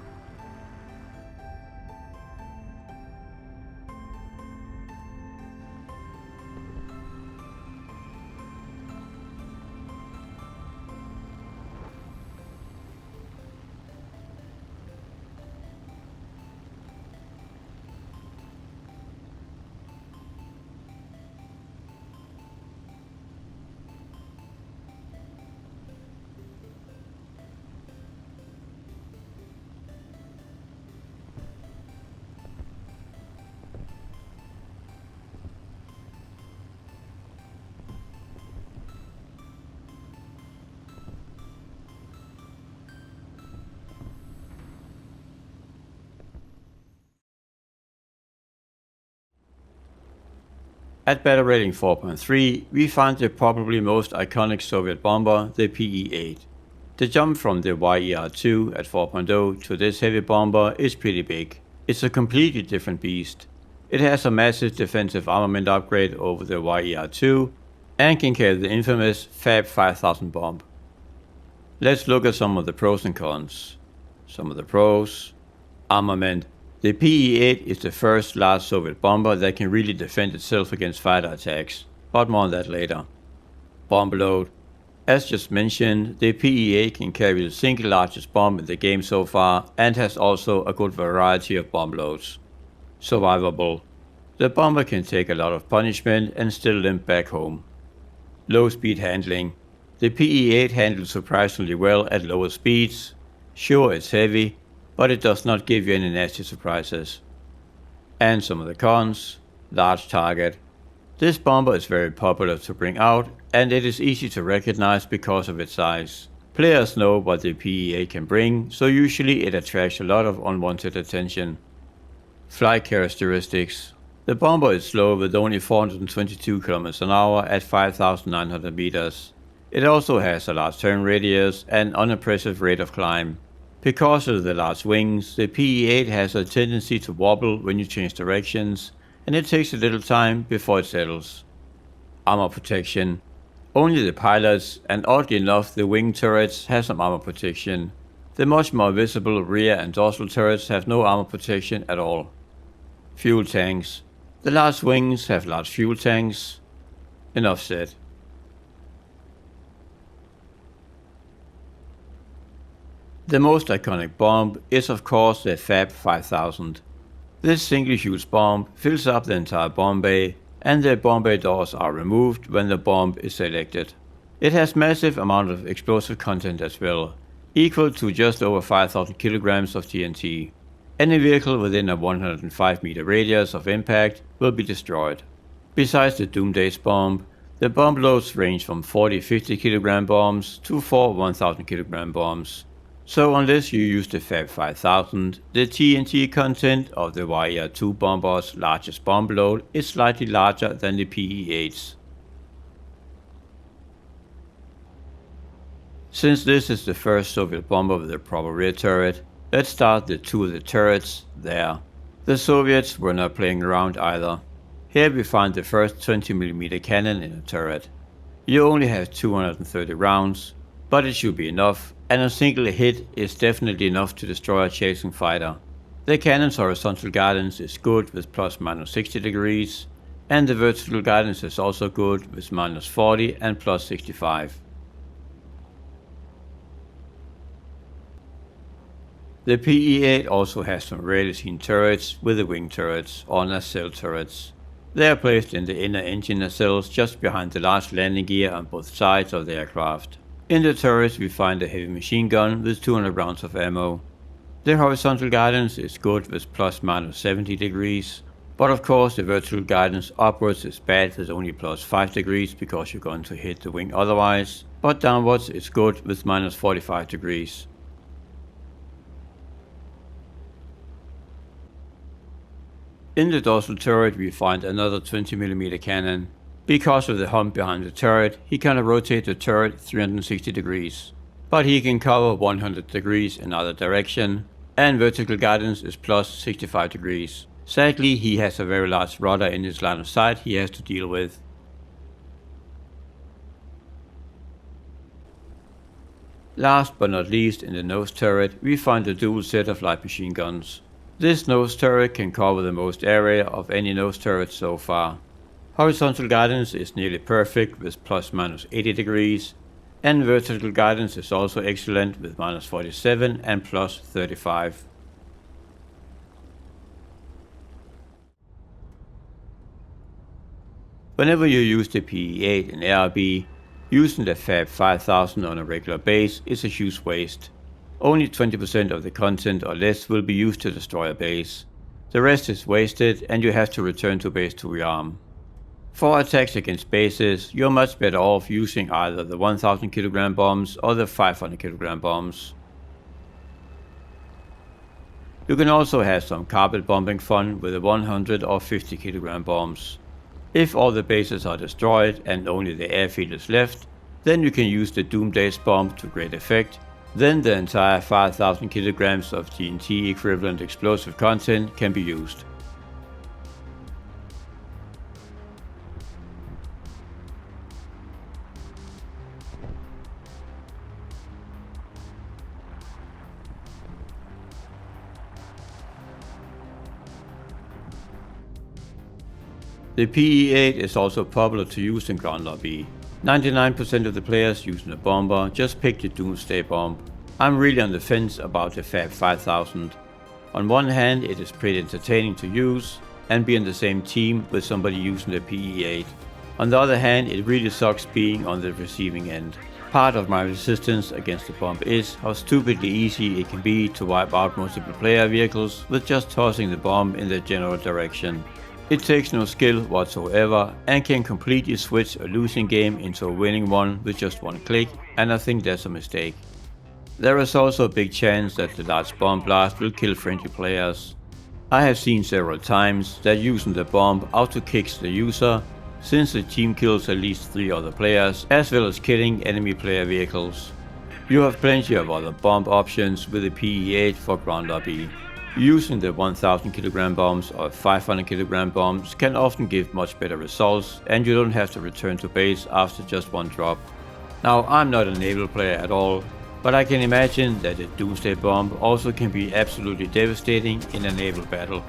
At battle rating 4.3, we find the probably most iconic Soviet bomber, the PE-8. The jump from the YER-2 at 4.0 to this heavy bomber is pretty big. It's a completely different beast. It has a massive defensive armament upgrade over the YER-2 and can carry the infamous Fab 5000 bomb. Let's look at some of the pros and cons. Some of the pros. Armament. The PE-8 is the first large Soviet bomber that can really defend itself against fighter attacks, but more on that later. Bomb load. As just mentioned, the PE-8 can carry the single largest bomb in the game so far and has also a good variety of bomb loads. Survivable. The bomber can take a lot of punishment and still limp back home. Low speed handling. The PE-8 handles surprisingly well at lower speeds. Sure, it's heavy, but it does not give you any nasty surprises. And some of the cons. Large target. This bomber is very popular to bring out, and it is easy to recognize because of its size. Players know what the PE-8 can bring, so usually it attracts a lot of unwanted attention. Flight characteristics. The bomber is slow with only 422 km an hour at 5,900 meters. It also has a large turn radius and unimpressive rate of climb. Because of the large wings, the PE-8 has a tendency to wobble when you change directions, and it takes a little time before it settles. Armor protection. Only the pilots, and oddly enough the wing turrets, have some armor protection. The much more visible rear and dorsal turrets have no armor protection at all. Fuel tanks. The large wings have large fuel tanks. Enough said. The most iconic bomb is of course the Fab 5000. This single-use bomb fills up the entire bomb bay, and the bomb bay doors are removed when the bomb is selected. It has massive amount of explosive content as well, equal to just over 5,000 kilograms of TNT. Any vehicle within a 105 meter radius of impact will be destroyed. Besides the Doomsday bomb, the bomb loads range from 40-50 kilogram bombs to 4 1,000 kilogram bombs. So unless you use the Fab 5000, the TNT content of the YER-2 bomber's largest bomb load is slightly larger than the PE-8's. Since this is the first Soviet bomber with a proper rear turret, let's start the two of the turrets there. The Soviets were not playing around either. Here we find the first 20mm cannon in a turret. You only have 230 rounds, but it should be enough, and a single hit is definitely enough to destroy a chasing fighter. The cannon's horizontal guidance is good with plus/minus 60 degrees, and the vertical guidance is also good with minus 40 and plus 65. The PE-8 also has some rarely seen turrets with the wing turrets or nacelle turrets. They are placed in the inner engine nacelles just behind the large landing gear on both sides of the aircraft. In the turrets we find a heavy machine gun with 200 rounds of ammo. The horizontal guidance is good with plus/minus 70 degrees, but of course the vertical guidance upwards is bad with only plus 5 degrees because you're going to hit the wing otherwise, but downwards is good with minus 45 degrees. In the dorsal turret we find another 20mm cannon. Because of the hump behind the turret, he can rotate the turret 360 degrees. But he can cover 100 degrees in either direction, and vertical guidance is plus 65 degrees. Sadly, he has a very large rudder in his line of sight he has to deal with. Last but not least, in the nose turret, we find a dual set of light machine guns. This nose turret can cover the most area of any nose turret so far. Horizontal guidance is nearly perfect with plus/minus 80 degrees, and vertical guidance is also excellent with minus 47 and plus 35. Whenever you use the PE-8 in ARB, using the Fab 5000 on a regular base is a huge waste. Only 20% of the content or less will be used to destroy a base. The rest is wasted and you have to return to base to rearm. For attacks against bases, you're much better off using either the 1000 kilogram bombs or the 500 kilogram bombs. You can also have some carpet bombing fun with the 100 or 50 kilogram bombs. If all the bases are destroyed and only the airfield is left, then you can use the Doomsday bomb to great effect. Then the entire 5000 kilograms of TNT equivalent explosive content can be used. The PE-8 is also popular to use in ground lobby. 99% of the players using the bomber just pick the Doomsday bomb. I'm really on the fence about the Fab 5000. On one hand, it is pretty entertaining to use and be on the same team with somebody using the PE-8. On the other hand, it really sucks being on the receiving end. Part of my resistance against the bomb is how stupidly easy it can be to wipe out multiple player vehicles with just tossing the bomb in the general direction. It takes no skill whatsoever and can completely switch a losing game into a winning one with just one click, and I think that's a mistake. There is also a big chance that the large bomb blast will kill friendly players. I have seen several times that using the bomb auto-kicks the user, since the team kills at least 3 other players, as well as killing enemy player vehicles. You have plenty of other bomb options with the PE-8 for ground lobby. Using the 1000 kg bombs or 500 kg bombs can often give much better results, and you don't have to return to base after just one drop. Now, I'm not a naval player at all, but I can imagine that the Doomsday Bomb also can be absolutely devastating in a naval battle.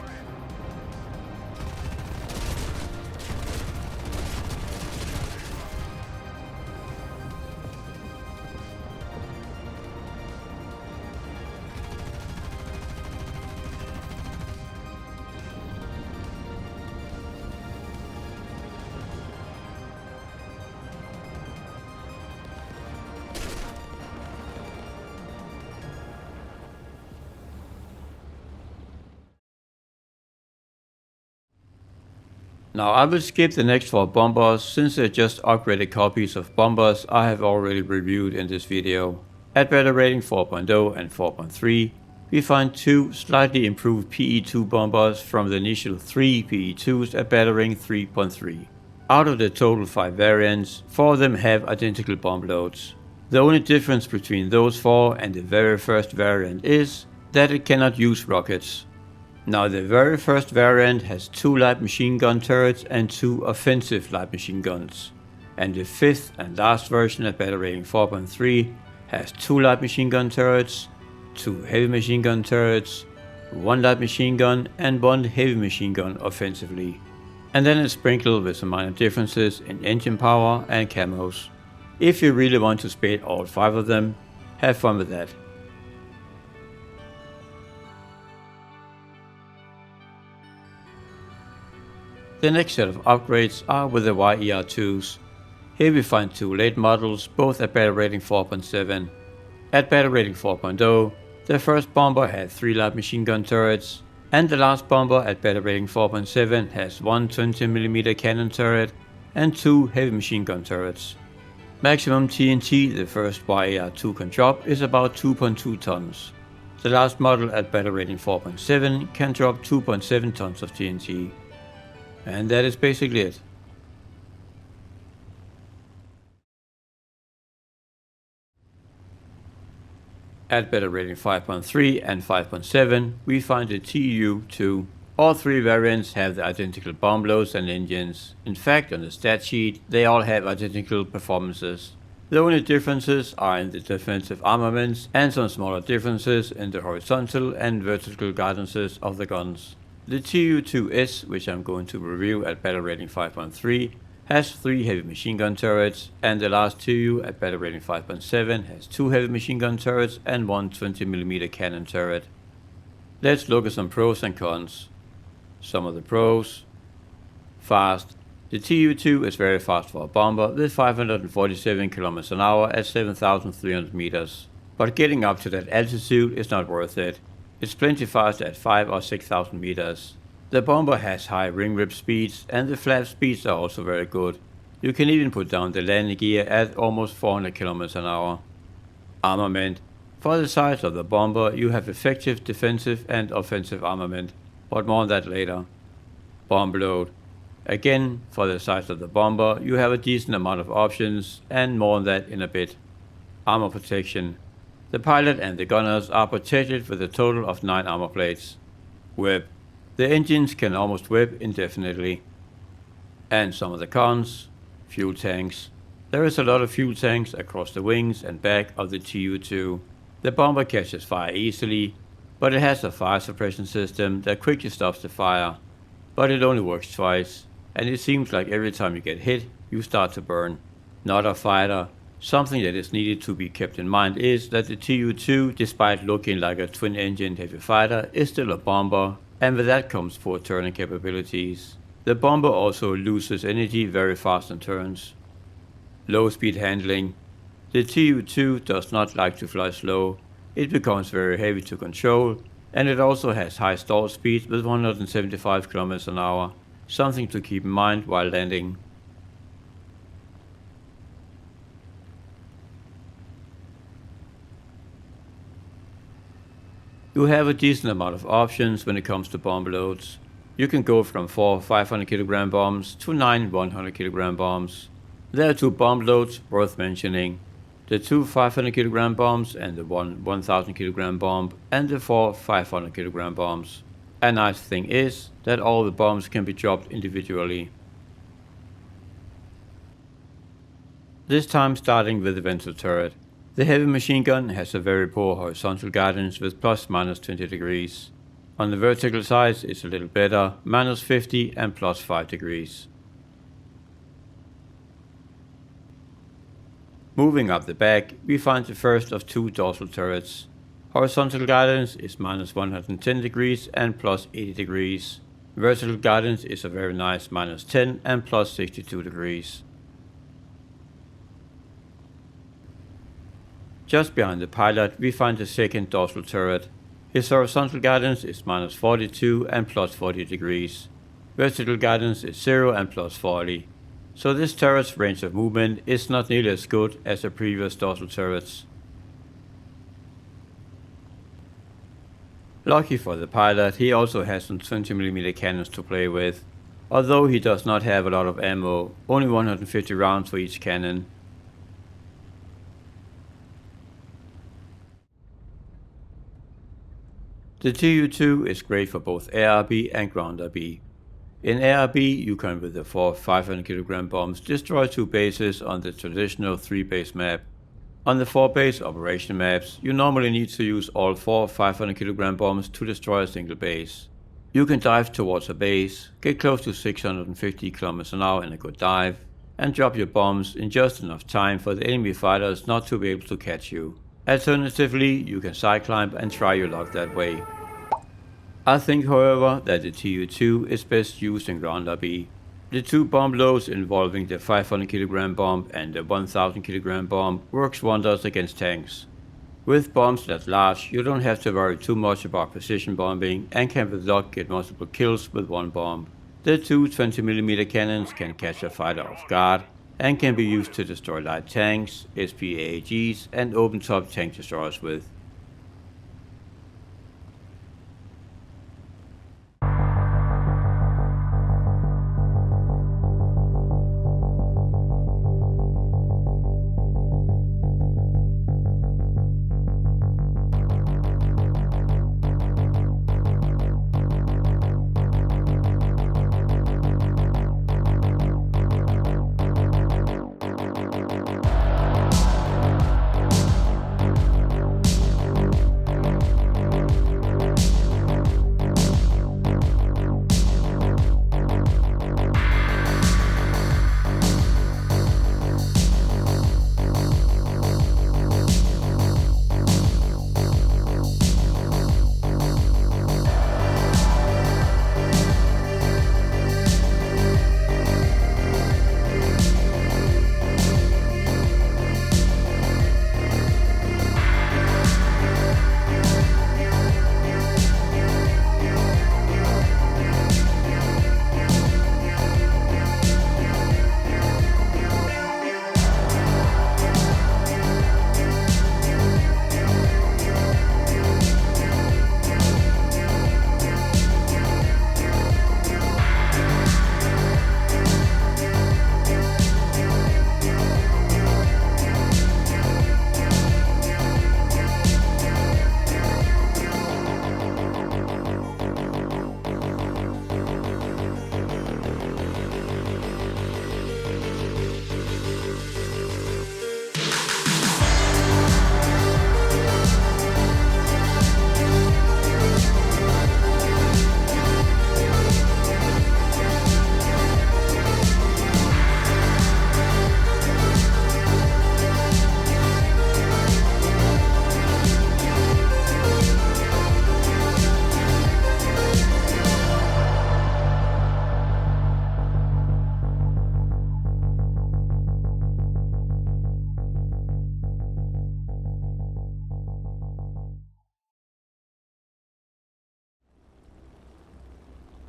Now I will skip the next 4 bombers since they're just upgraded copies of bombers I have already reviewed in this video. At battle rating 4.0 and 4.3, we find 2 slightly improved PE2 bombers from the initial 3 PE2s at battle rating 3.3. Out of the total 5 variants, 4 of them have identical bomb loads. The only difference between those 4 and the very first variant is that it cannot use rockets. Now the very first variant has 2 light machine gun turrets and 2 offensive light machine guns. And the 5th and last version at battle rating 4.3 has 2 light machine gun turrets, 2 heavy machine gun turrets, 1 light machine gun and 1 heavy machine gun offensively. And then it's sprinkled with some minor differences in engine power and camos. If you really want to spade all 5 of them, have fun with that. The next set of upgrades are with the YER2s. Here we find 2 late models, both at battle rating 4.7. At battle rating 4.0, the first bomber had 3 light machine gun turrets, and the last bomber at battle rating 4.7 has 1 20mm cannon turret and 2 heavy machine gun turrets. Maximum TNT the first YER2 can drop is about 2.2 tons. The last model at battle rating 4.7 can drop 2.7 tons of TNT. And that is basically it. At battle rating 5.3 and 5.7, we find the TU2. All 3 variants have the identical bomb loads and engines. In fact, on the stat sheet, they all have identical performances. The only differences are in the defensive armaments and some smaller differences in the horizontal and vertical guidances of the guns. The TU2S, which I'm going to review at battle rating 5.3, has 3 heavy machine gun turrets, and the last TU at battle rating 5.7 has 2 heavy machine gun turrets and 1 20mm cannon turret. Let's look at some pros and cons. Some of the pros. Fast. The TU2 is very fast for a bomber with 547 km an hour at 7,300 meters. But getting up to that altitude is not worth it. It's plenty fast at 5 or 6,000 meters. The bomber has high ring rip speeds and the flap speeds are also very good. You can even put down the landing gear at almost 400 km an hour. Armament. For the size of the bomber you have effective defensive and offensive armament, but more on that later. Bomb load. Again, for the size of the bomber you have a decent amount of options, and more on that in a bit. Armor protection. The pilot and the gunners are protected with a total of 9 armor plates. Whip. The engines can almost whip indefinitely. And some of the cons. Fuel tanks. There is a lot of fuel tanks across the wings and back of the TU2. The bomber catches fire easily, but it has a fire suppression system that quickly stops the fire. But it only works twice, and it seems like every time you get hit, you start to burn. Not a fighter. Something that is needed to be kept in mind is that the TU2, despite looking like a twin-engined heavy fighter, is still a bomber, and with that comes poor turning capabilities. The bomber also loses energy very fast on turns. Low speed handling. The TU2 does not like to fly slow. It becomes very heavy to control, and it also has high stall speed with 175 km an hour. something to keep in mind while landing. You have a decent amount of options when it comes to bomb loads. You can go from 4 500 kg bombs to 9 100 kg bombs. There are 2 bomb loads worth mentioning. The 2 500 kg bombs and the 1 1000 kg bomb and the 4 500 kg bombs. A nice thing is that all the bombs can be dropped individually. This time starting with the ventral turret. The heavy machine gun has a very poor horizontal guidance with ±20 degrees. On the vertical side it's a little better, -50 and +5 degrees. Moving up the back, we find the first of 2 dorsal turrets. Horizontal guidance is -110 degrees and +80 degrees. Vertical guidance is a very nice -10 and +62 degrees. Just behind the pilot we find the second dorsal turret. His horizontal guidance is -42 and +40 degrees. Vertical guidance is 0 and +40. So this turret's range of movement is not nearly as good as the previous dorsal turrets. Lucky for the pilot, he also has some 20mm cannons to play with. Although he does not have a lot of ammo, only 150 rounds for each cannon. The Tu-2 is great for both ARB and ground RB. In ARB you can with the 4 500 kg bombs destroy 2 bases on the traditional 3-base map. On the 4-base operation maps you normally need to use all 4 500 kg bombs to destroy a single base. You can dive towards a base, get close to 650 km/h in a good dive, and drop your bombs in just enough time for the enemy fighters not to be able to catch you. Alternatively, you can side climb and try your luck that way. I think however that the Tu-2 is best used in ground RB. The 2 bomb loads involving the 500 kg bomb and the 1000 kg bomb works wonders against tanks. With bombs that large you don't have to worry too much about precision bombing and can with luck get multiple kills with one bomb. The 2 20mm cannons can catch a fighter off guard and can be used to destroy light tanks, SPAAGs and open-top tank destroyers with.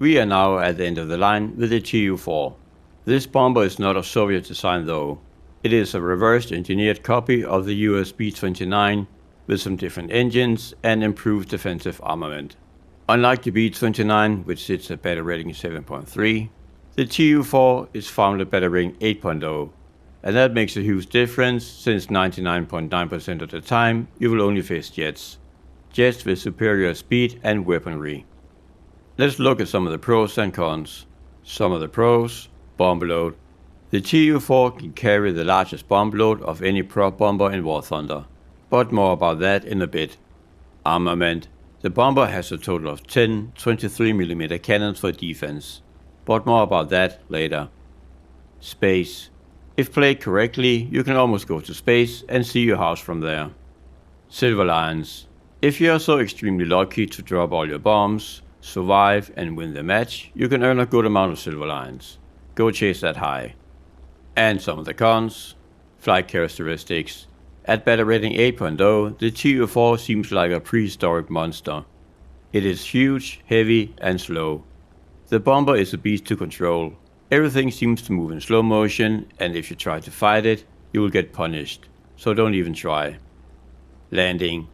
We are now at the end of the line with the Tu-4. This bomber is not of Soviet design though. It is a reversed engineered copy of the US B-29 with some different engines and improved defensive armament. Unlike the B-29, which sits at battle rating 7.3, the Tu-4 is found at battle rating 8.0, and that makes a huge difference since 99.9% of the time you will only face jets with superior speed and weaponry. Let's look at some of the pros and cons. Some of the pros: bomb load. The Tu-4 can carry the largest bomb load of any prop bomber in War Thunder, but more about that in a bit. Armament. The bomber has a total of 10 23mm cannons for defense, but more about that later. Space. If played correctly, you can almost go to space and see your house from there. Silver Lions. If you are so extremely lucky to drop all your bombs, survive and win the match, you can earn a good amount of silver lions. Go chase that high. And some of the cons. Flight characteristics. At battle rating 8.0, the Tu-4 seems like a prehistoric monster. It is huge, heavy and slow. The bomber is a beast to control. Everything seems to move in slow motion, and if you try to fight it, you will get punished, so don't even try. Landing.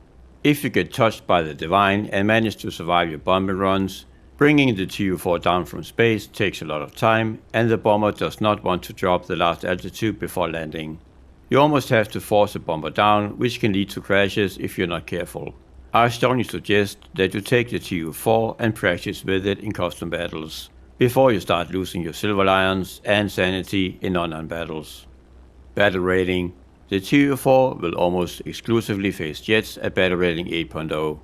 If you get touched by the Divine and manage to survive your bombing runs, bringing the Tu-4 down from space takes a lot of time, and the bomber does not want to drop the last altitude before landing. You almost have to force the bomber down, which can lead to crashes if you're not careful. I strongly suggest that you take the Tu-4 and practice with it in custom battles, before you start losing your silver lions and sanity in online battles. Battle rating. The Tu-4 will almost exclusively face jets at battle rating 8.0.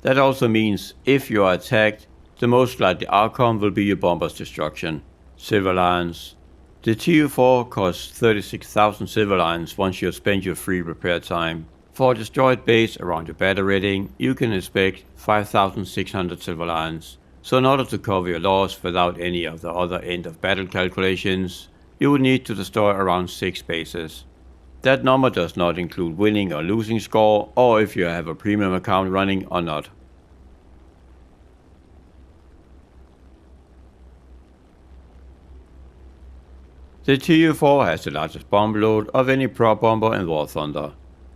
That also means if you are attacked, the most likely outcome will be your bomber's destruction. Silver lions. The Tu-4 costs 36,000 silver lions once you have spent your free repair time. For a destroyed base around your battle rating, you can expect 5,600 silver lions. So in order to cover your loss without any of the other end of battle calculations, you would need to destroy around 6 bases. That number does not include winning or losing score, or if you have a premium account running or not. The Tu-4 has the largest bomb load of any prop bomber in War Thunder.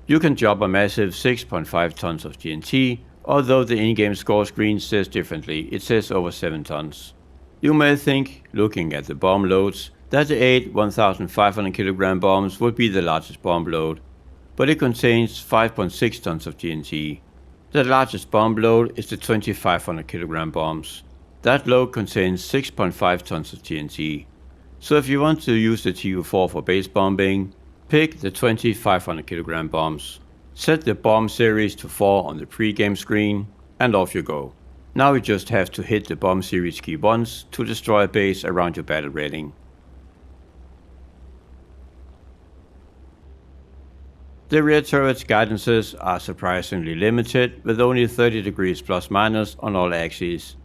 You can drop a massive 6.5 tons of TNT, although the in-game score screen says differently, it says over 7 tons. You may think, looking at the bomb loads, that the 8 1,500 kg bombs would be the largest bomb load, but it contains 5.6 tons of TNT. The largest bomb load is the 2,500 kg bombs. That load contains 6.5 tons of TNT. So if you want to use the Tu-4 for base bombing, pick the 2,500 kg bombs. Set the bomb series to 4 on the pre-game screen, and off you go. Now you just have to hit the bomb series key once to destroy a base around your battle rating. The rear turret's guidances are surprisingly limited, with only 30 degrees plus minus on all axes.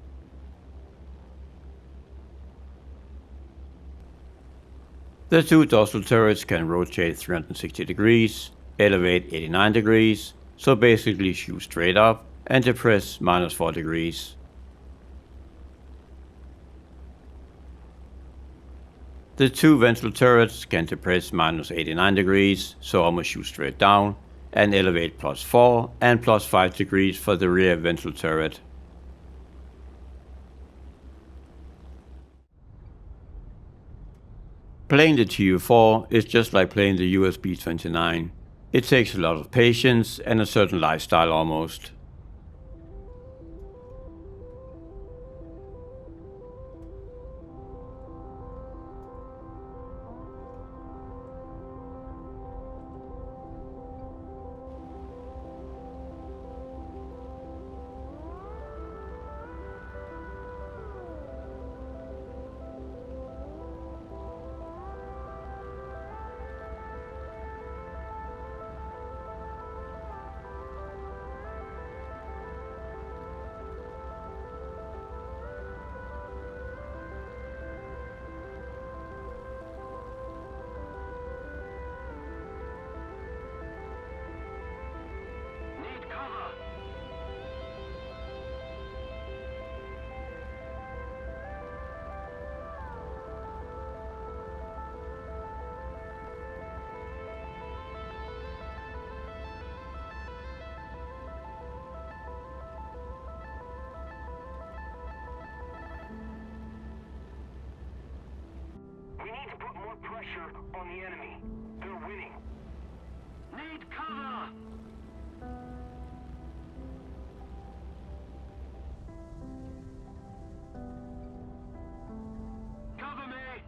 The two dorsal turrets can rotate 360 degrees, elevate 89 degrees, so basically shoot straight up, and depress -4 degrees. The two ventral turrets can depress -89 degrees, so almost shoot straight down, and elevate +4 and +5 degrees for the rear ventral turret. Playing the Tu-4 is just like playing the US B-29. It takes a lot of patience and a certain lifestyle almost. more pressure on the enemy. They're winning. Need cover! Cover me!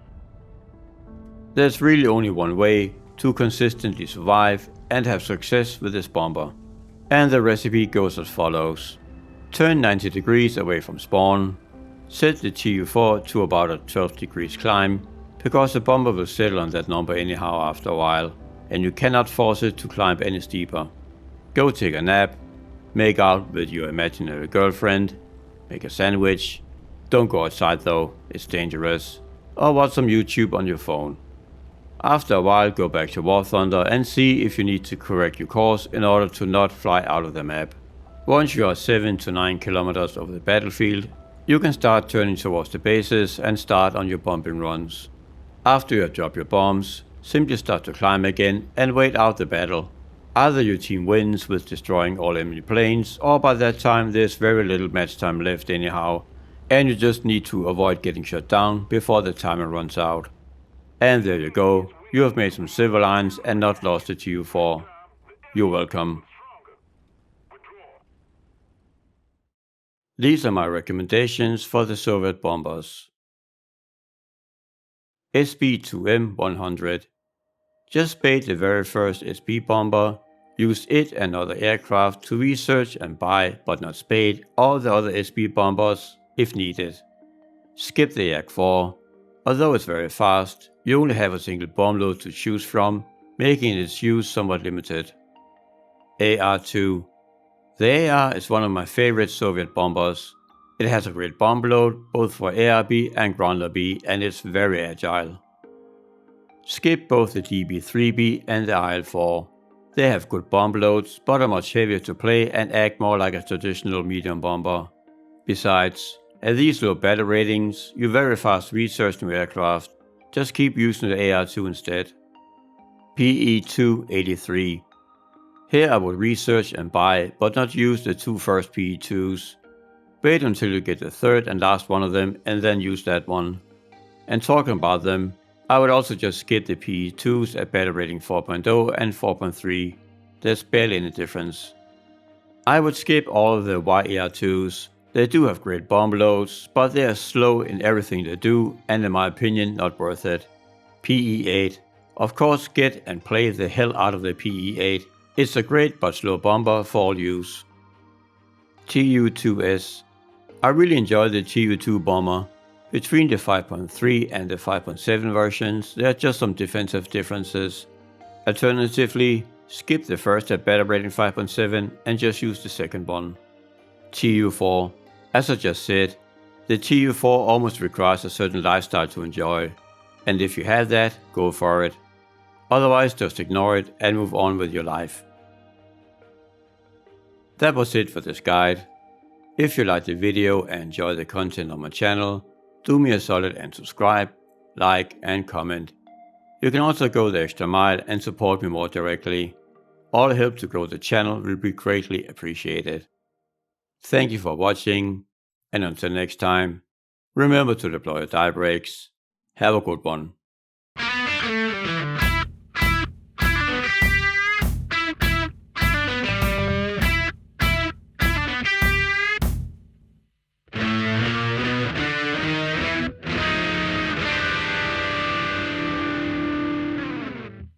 There's really only one way to consistently survive and have success with this bomber. And the recipe goes as follows. Turn 90 degrees away from spawn. Set the TU4 to about a 12 degrees climb, because the bomber will settle on that number anyhow after a while, and you cannot force it to climb any steeper. Go take a nap, make out with your imaginary girlfriend, make a sandwich, don't go outside though, it's dangerous, or watch some YouTube on your phone. After a while, go back to War Thunder and see if you need to correct your course in order to not fly out of the map. Once you are 7 to 9 kilometers over the battlefield, you can start turning towards the bases and start on your bombing runs. After you have dropped your bombs, simply start to climb again and wait out the battle. Either your team wins with destroying all enemy planes, or by that time there's very little match time left anyhow, and you just need to avoid getting shot down before the timer runs out. And there you go, you have made some civil lines and not lost the TU4. You're welcome. These are my recommendations for the Soviet bombers. SB-2M-100. Just bait the very first SB bomber, use it and other aircraft to research and buy, but not spade, all the other SB bombers if needed. Skip the Yak-4. Although it's very fast, you only have a single bomb load to choose from, making its use somewhat limited. AR-2. The AR is one of my favorite Soviet bombers. It has a great bomb load, both for ARB and Ground B, and it's very agile. Skip both the DB-3B and the IL-4. They have good bomb loads, but are much heavier to play and act more like a traditional medium bomber. Besides, at these low battle ratings, you very fast research new aircraft. Just keep using the AR-2 instead. PE-283. Here I would research and buy, but not use the two first PE-2s. Wait until you get the third and last one of them and then use that one. And talking about them, I would also just skip the PE-2s at battle rating 4.0 and 4.3. There's barely any difference. I would skip all of the YAR-2s. They do have great bomb loads, but they are slow in everything they do and in my opinion not worth it. PE-8. Of course get and play the hell out of the PE-8. It's a great but slow bomber for all use. TU-2S. I really enjoy the TU-2 bomber. Between the 5.3 and the 5.7 versions, there are just some defensive differences. Alternatively, skip the first at battle rating 5.7 and just use the second one. TU-4. As I just said, the TU-4 almost requires a certain lifestyle to enjoy, and if you have that, go for it. Otherwise just ignore it and move on with your life. That was it for this guide. If you liked the video and enjoy the content on my channel, do me a solid and subscribe, like and comment. You can also go the extra mile and support me more directly. All help to grow the channel will be greatly appreciated. Thank you for watching, and until next time, remember to deploy your die brakes. Have a good one.